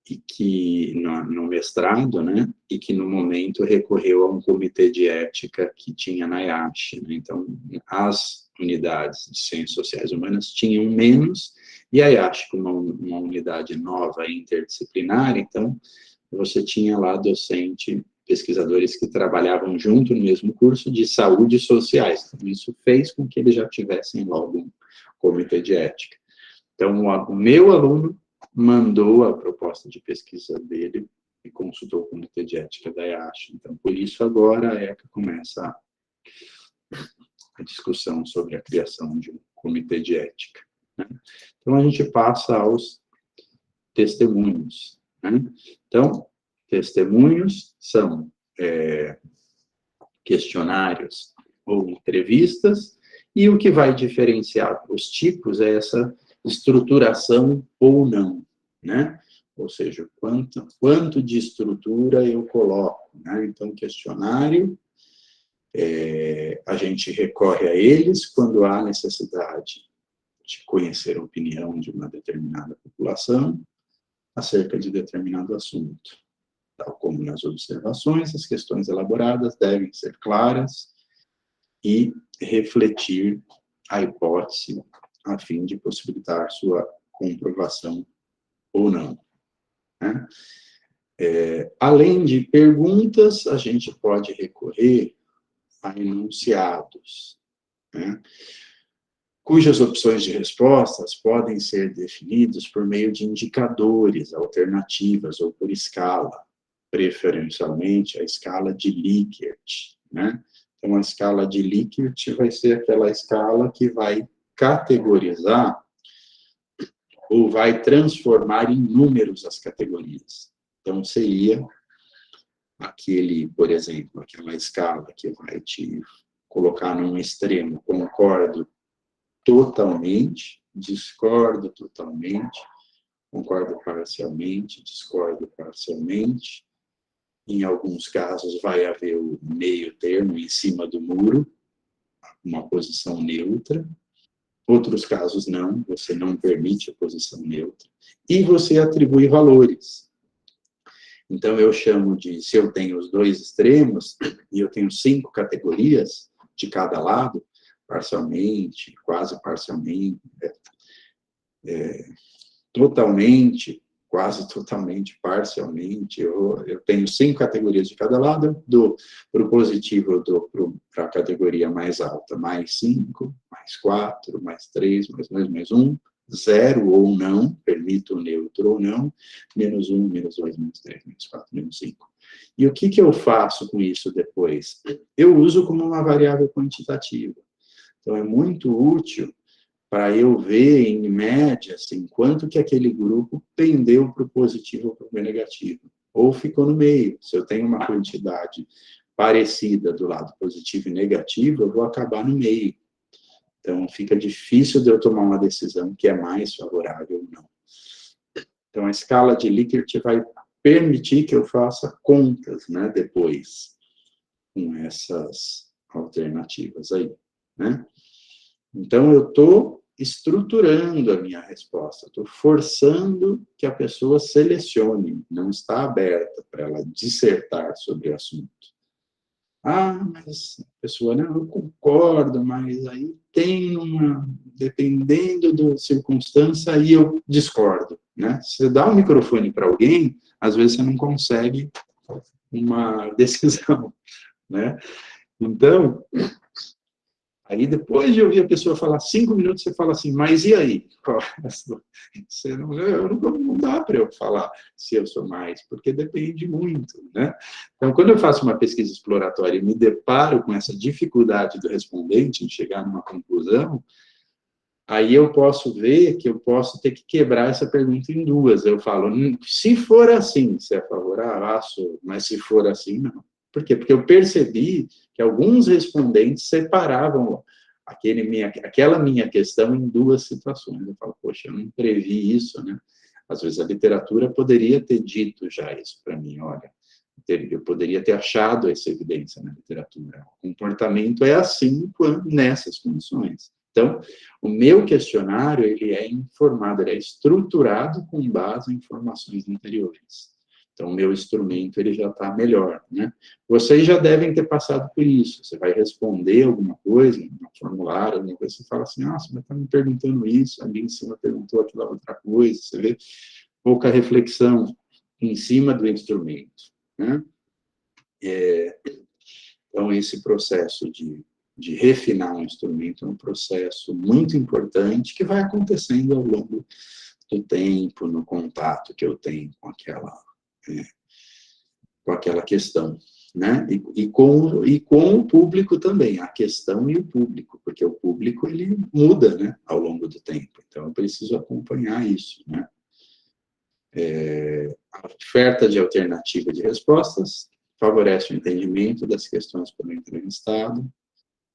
e que no mestrado, né, e que no momento recorreu a um comitê de ética que tinha na IACH, né? Então, as unidades de ciências sociais humanas tinham menos, e a IACH, como uma unidade nova interdisciplinar, então, você tinha lá pesquisadores que trabalhavam junto no mesmo curso de saúde sociais. Então, isso fez com que eles já tivessem logo um comitê de ética. Então, o meu aluno mandou a proposta de pesquisa dele e consultou o comitê de ética da IACH. Então, por isso, agora a ECA começa a discussão sobre a criação de um comitê de ética, né? Então, a gente passa aos testemunhos, né? Então, testemunhos são questionários ou entrevistas, e o que vai diferenciar os tipos é essa estruturação ou não, né? Ou seja, quanto de estrutura eu coloco, né? Então, questionário, a gente recorre a eles quando há necessidade de conhecer a opinião de uma determinada população acerca de determinado assunto. Tal como nas observações, as questões elaboradas devem ser claras e refletir a hipótese a fim de possibilitar sua comprovação ou não, né? Além de perguntas, a gente pode recorrer a enunciados, né, cujas opções de respostas podem ser definidas por meio de indicadores, alternativas ou por escala, preferencialmente a escala de Likert, né? Então, a escala de Likert vai ser aquela escala que vai categorizar ou vai transformar em números as categorias. Então, seria aquele, por exemplo, aquela escala que vai te colocar num extremo, concordo totalmente, discordo totalmente, concordo parcialmente, discordo parcialmente. Em alguns casos vai haver o meio termo em cima do muro, uma posição neutra. Outros casos não, você não permite a posição neutra. E você atribui valores. Então, eu chamo de, se eu tenho os dois extremos, e eu tenho 5 categorias de cada lado, parcialmente, quase parcialmente, totalmente, quase totalmente, parcialmente, eu tenho 5 categorias de cada lado, eu dou para o positivo, eu dou para a categoria mais alta, mais 5, mais 4, mais 3, mais 2, mais 1, 0 ou não, permito o neutro ou não, menos 1, menos 2, menos 3, menos 4, menos 5. E o que eu faço com isso depois? Eu uso como uma variável quantitativa. Então, é muito útil para eu ver, em média, assim, quanto que aquele grupo pendeu para o positivo ou para o negativo. Ou ficou no meio. Se eu tenho uma quantidade parecida do lado positivo e negativo, eu vou acabar no meio. Então, fica difícil de eu tomar uma decisão que é mais favorável ou não. Então, a escala de Likert vai permitir que eu faça contas, né, depois, com essas alternativas aí, né? Então, eu estou estruturando a minha resposta, estou forçando que a pessoa selecione, não está aberta para ela dissertar sobre o assunto. Ah, mas a pessoa, não, eu concordo, mas aí tem uma, dependendo da circunstância, aí eu discordo, né? Você dá um microfone para alguém, às vezes você não consegue uma decisão, né? Então, aí depois de ouvir a pessoa falar 5 minutos, você fala assim, mas e aí? Você não dá para eu falar se eu sou mais, porque depende muito, né? Então, quando eu faço uma pesquisa exploratória e me deparo com essa dificuldade do respondente em chegar numa conclusão, aí eu posso ver que eu posso ter que quebrar essa pergunta em duas. Eu falo, se for assim, você é favorável? Mas se for assim, não. Por quê? Porque eu percebi que alguns respondentes separavam aquela minha questão em duas situações. Eu falo, poxa, eu não previ isso, né? Às vezes a literatura poderia ter dito já isso para mim, olha, eu poderia ter achado essa evidência na literatura. O comportamento é assim nessas condições. Então, o meu questionário, ele é informado, ele é estruturado com base em informações anteriores. Então, o meu instrumento, ele já está melhor, né? Vocês já devem ter passado por isso. Você vai responder alguma coisa, um formulário, alguma coisa, você fala assim, ah, você está me perguntando isso, ali em cima perguntou aquela outra coisa, você vê pouca reflexão em cima do instrumento, né? Então, esse processo de refinar um instrumento é um processo muito importante que vai acontecendo ao longo do tempo, no contato que eu tenho com aquela questão, né? E com o público também, a questão e o público, porque o público, ele muda, né, ao longo do tempo. Então, eu preciso acompanhar isso, né? A oferta de alternativa de respostas favorece o entendimento das questões pelo entrevistado,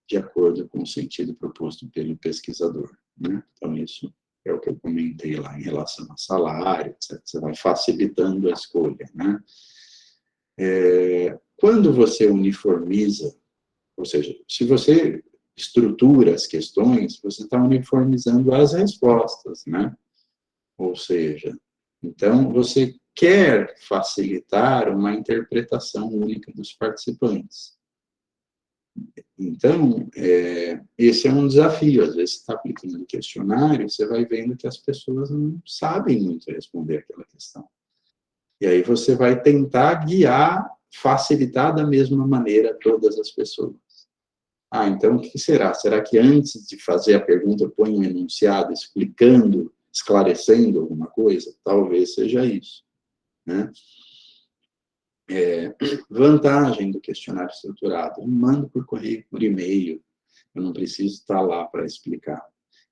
de acordo com o sentido proposto pelo pesquisador, né? Então, isso é o que eu comentei lá em relação a salário, etc. Você vai facilitando a escolha, né? Quando você uniformiza, ou seja, se você estrutura as questões, você está uniformizando as respostas, né? Ou seja, então, você quer facilitar uma interpretação única dos participantes. Então, esse é um desafio. Às vezes, você está aplicando um questionário, você vai vendo que as pessoas não sabem muito responder aquela questão. E aí você vai tentar guiar, facilitar da mesma maneira todas as pessoas. Ah, então o que será? Será que antes de fazer a pergunta eu ponho um enunciado explicando, esclarecendo alguma coisa? Talvez seja isso, né? Vantagem do questionário estruturado. Eu mando por correio, por e-mail. Eu não preciso estar lá para explicar.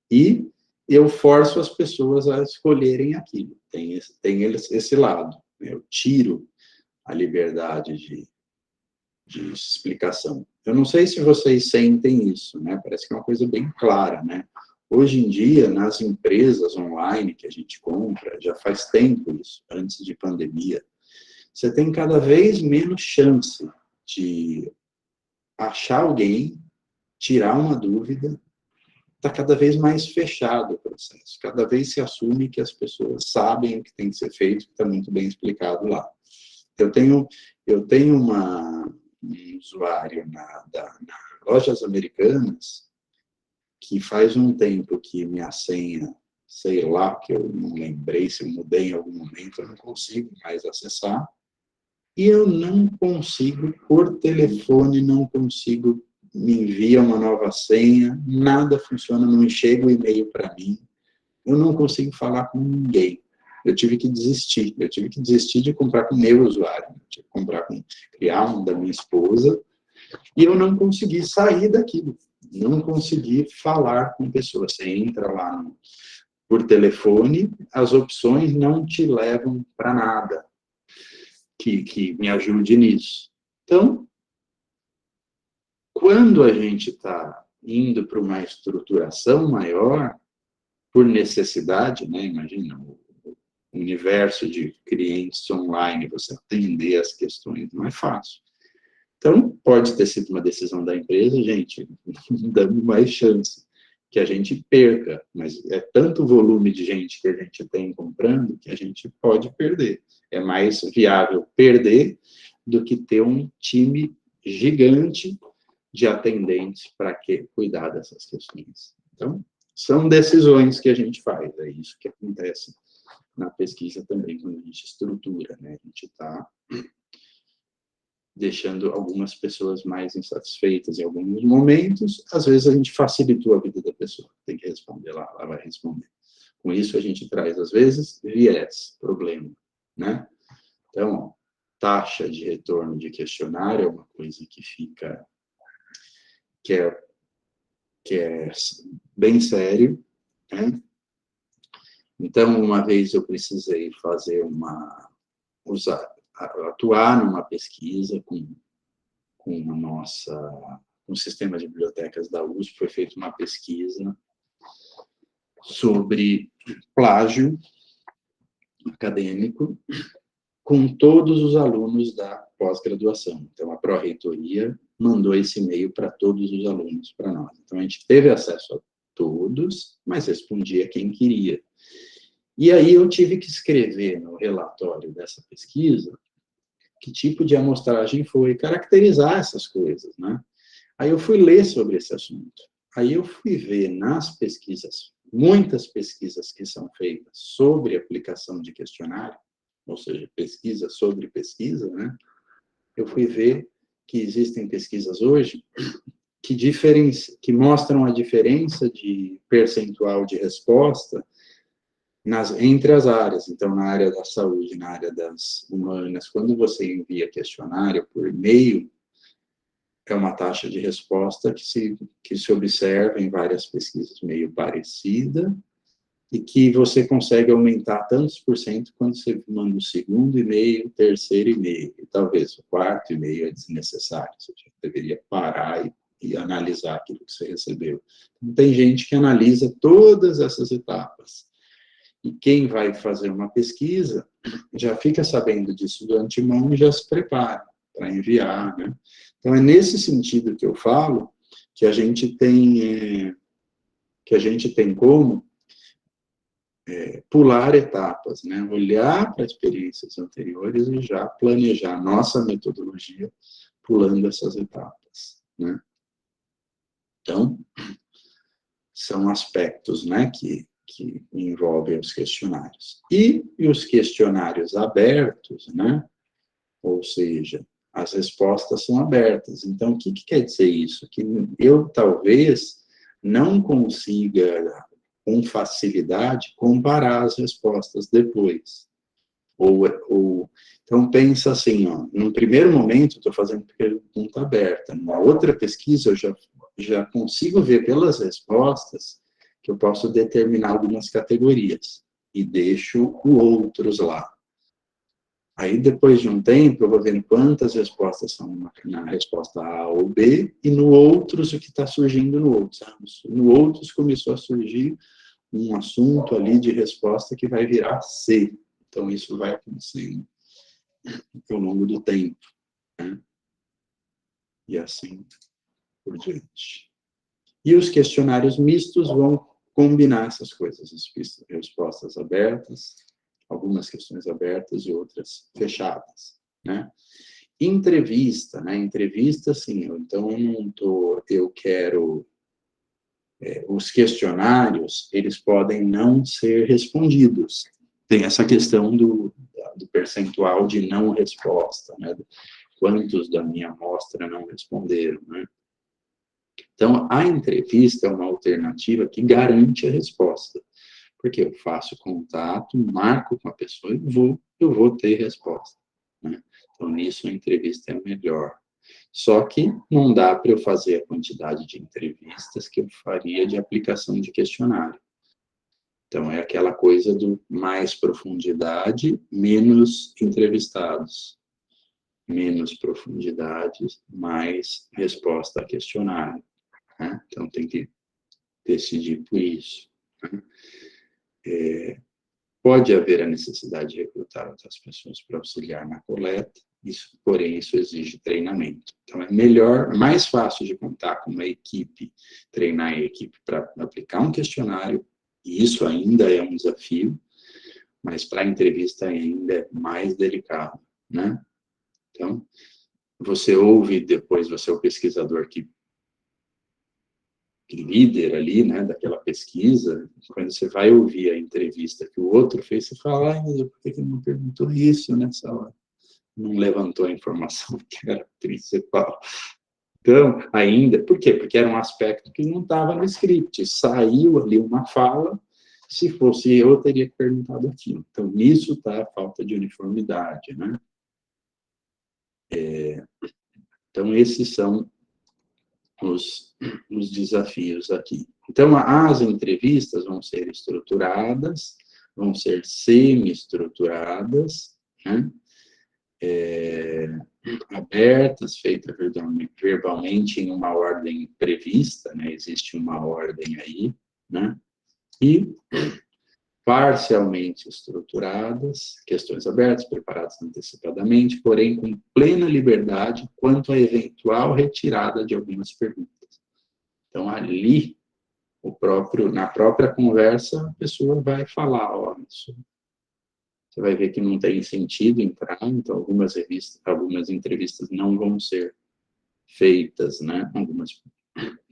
E eu forço as pessoas a escolherem aquilo. Tem esse lado. Eu tiro a liberdade de explicação. Eu não sei se vocês sentem isso, né? Parece que é uma coisa bem clara, né? Hoje em dia, nas empresas online que a gente compra, já faz tempo isso, antes de pandemia, você tem cada vez menos chance de achar alguém, tirar uma dúvida. Está cada vez mais fechado o processo. Cada vez se assume que as pessoas sabem o que tem que ser feito, que está muito bem explicado lá. Eu tenho um usuário na Lojas Americanas que faz um tempo que minha senha, sei lá, que eu não lembrei, se eu mudei em algum momento, eu não consigo mais acessar. E eu não consigo, por telefone, não consigo, me envia uma nova senha, nada funciona, não chega o e-mail para mim, eu não consigo falar com ninguém. Eu tive que desistir de comprar com o meu usuário, tive que criar um da minha esposa, e eu não consegui sair daquilo, não consegui falar com pessoas. Você entra lá por telefone, as opções não te levam para nada que me ajude nisso. Então, quando a gente está indo para uma estruturação maior, por necessidade, né? Imagina, o universo de clientes online, você atender as questões não é fácil. Então, pode ter sido uma decisão da empresa, gente, dando mais chance que a gente perca, mas é tanto volume de gente que a gente tem comprando que a gente pode perder. É mais viável perder do que ter um time gigante de atendentes para cuidar dessas questões. Então, são decisões que a gente faz, é isso que acontece na pesquisa também, quando a gente estrutura, né? A gente está deixando algumas pessoas mais insatisfeitas em alguns momentos, às vezes a gente facilitou a vida da pessoa, tem que responder lá, ela vai responder. Com isso a gente traz, às vezes, viés, problema, né? Então, ó, taxa de retorno de questionário é uma coisa que fica, que é bem sério, né? Então, uma vez eu precisei fazer atuar numa pesquisa com o sistema de bibliotecas da USP, foi feita uma pesquisa sobre plágio acadêmico com todos os alunos da pós-graduação. Então, a pró-reitoria mandou esse e-mail para todos os alunos, para nós. Então, a gente teve acesso a todos, mas respondia quem queria. E aí eu tive que escrever no relatório dessa pesquisa que tipo de amostragem foi, caracterizar essas coisas, né? Aí eu fui ler sobre esse assunto. Aí eu fui ver nas pesquisas, muitas pesquisas que são feitas sobre aplicação de questionário, ou seja, pesquisa sobre pesquisa, né? Eu fui ver que existem pesquisas hoje que mostram a diferença de percentual de resposta entre as áreas. Então, na área da saúde, na área das humanas, quando você envia questionário por e-mail, é uma taxa de resposta que se observa em várias pesquisas meio parecida, e que você consegue aumentar tantos por cento quando você manda o segundo e-mail, o terceiro e-mail, e talvez o quarto e-mail é desnecessário, você deveria parar e analisar aquilo que você recebeu. Então, tem gente que analisa todas essas etapas. E quem vai fazer uma pesquisa já fica sabendo disso de antemão e já se prepara para enviar, né? Então, é nesse sentido que eu falo que a gente tem como pular etapas, né? Olhar para experiências anteriores e já planejar nossa metodologia pulando essas etapas, né? Então, são aspectos, né, que envolvem os questionários. E os questionários abertos, né? Ou seja, as respostas são abertas. Então, o que quer dizer isso? Que eu, talvez, não consiga, com facilidade, comparar as respostas depois. Então, pensa assim, ó, num primeiro momento, eu estou fazendo pergunta aberta. Numa outra pesquisa, eu já consigo ver pelas respostas que eu posso determinar algumas categorias e deixo o outros lá. Aí, depois de um tempo, eu vou vendo quantas respostas são na resposta A ou B, e no outros, o que está surgindo no outros. No outros começou a surgir um assunto ali de resposta que vai virar C. Então, isso vai acontecendo ao longo do tempo, né? E assim por diante. E os questionários mistos vão combinar essas coisas, as respostas abertas, algumas questões abertas e outras fechadas, né? Entrevista, né? Entrevista, sim, então eu quero... os questionários, eles podem não ser respondidos. Tem essa questão do percentual de não resposta, né? Quantos da minha amostra não responderam, né? Então, a entrevista é uma alternativa que garante a resposta. Porque eu faço contato, marco com a pessoa e eu vou ter resposta, né? Então, nisso, a entrevista é melhor. Só que não dá para eu fazer a quantidade de entrevistas que eu faria de aplicação de questionário. Então, é aquela coisa do mais profundidade, menos entrevistados. Menos profundidade, mais resposta a questionário, né? Então, tem que decidir por isso, né? Pode haver a necessidade de recrutar outras pessoas para auxiliar na coleta, porém, isso exige treinamento. Então, é melhor, mais fácil de contar com uma equipe, treinar a equipe para aplicar um questionário, e isso ainda é um desafio, mas para a entrevista ainda é mais delicado, né? Então, você ouve depois, você é o pesquisador que líder ali, né, daquela pesquisa, quando você vai ouvir a entrevista que o outro fez, você fala, ai, mas por que ele não perguntou isso nessa hora? Não levantou a informação que era principal. Então, ainda, por quê? Porque era um aspecto que não estava no script, saiu ali uma fala, se fosse eu teria perguntado aquilo. Então, nisso está a falta de uniformidade, né? Então, esses são os desafios aqui. Então, as entrevistas vão ser estruturadas, vão ser semi-estruturadas, né? Abertas, feitas verbalmente em uma ordem prevista, né? Existe uma ordem aí, né? E parcialmente estruturadas, questões abertas, preparadas antecipadamente, porém com plena liberdade quanto à eventual retirada de algumas perguntas. Então, ali, na própria conversa, a pessoa vai falar, ó, isso, você vai ver que não tem sentido entrar, então algumas entrevistas não vão ser feitas, né, algumas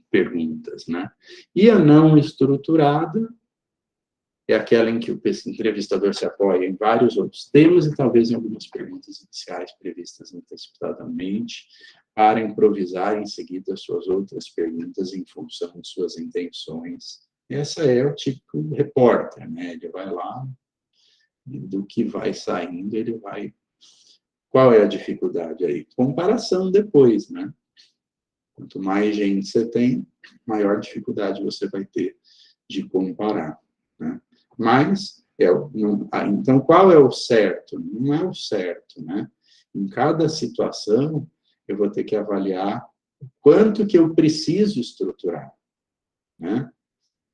perguntas, né. E a não estruturada é aquela em que o entrevistador se apoia em vários outros temas e talvez em algumas perguntas iniciais previstas antecipadamente, para improvisar em seguida as suas outras perguntas em função de suas intenções. Essa é o típico repórter, né? Ele vai lá, e do que vai saindo, ele vai... Qual é a dificuldade aí? Comparação depois, né? Quanto mais gente você tem, maior dificuldade você vai ter de comparar, né? Mas, então, qual é o certo? Não é o certo, né? Em cada situação, eu vou ter que avaliar o quanto que eu preciso estruturar, né?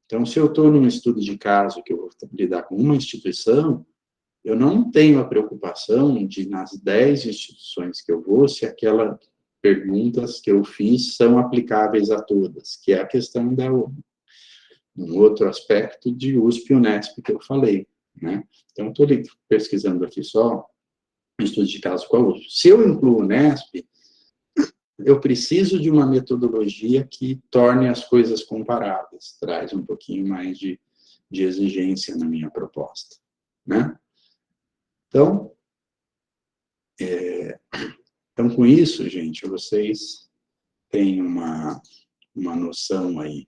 Então, se eu estou num estudo de caso que eu vou lidar com uma instituição, eu não tenho a preocupação de, nas 10 instituições que eu vou, se aquelas perguntas que eu fiz são aplicáveis a todas, que é a questão um outro aspecto de USP e Unesp que eu falei, né? Então, estou pesquisando aqui só um estudo de caso com a USP. Se eu incluo o Unesp, eu preciso de uma metodologia que torne as coisas comparáveis, traz um pouquinho mais de exigência na minha proposta, né? Então, com isso, gente, vocês têm uma noção aí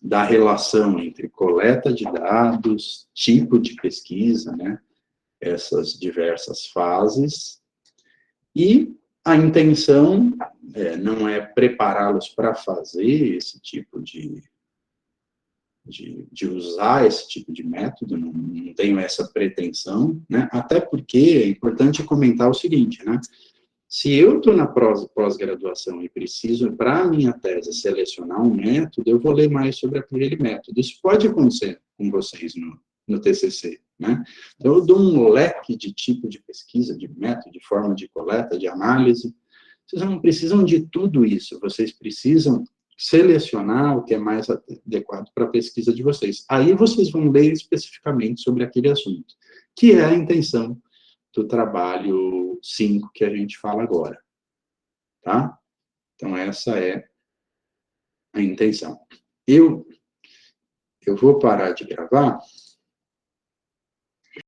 da relação entre coleta de dados, tipo de pesquisa, né? Essas diversas fases, e a intenção não é prepará-los para fazer esse tipo de de usar esse tipo de método, não tenho essa pretensão, né? Até porque é importante comentar o seguinte, né? Se eu estou na pós-graduação e preciso, para a minha tese, selecionar um método, eu vou ler mais sobre aquele método. Isso pode acontecer com vocês no TCC, né? Então, eu dou um leque de tipo de pesquisa, de método, de forma de coleta, de análise. Vocês não precisam de tudo isso, vocês precisam selecionar o que é mais adequado para a pesquisa de vocês. Aí vocês vão ler especificamente sobre aquele assunto, que é a intenção do trabalho 5 que a gente fala agora, tá? Então, essa é a intenção. Eu vou parar de gravar,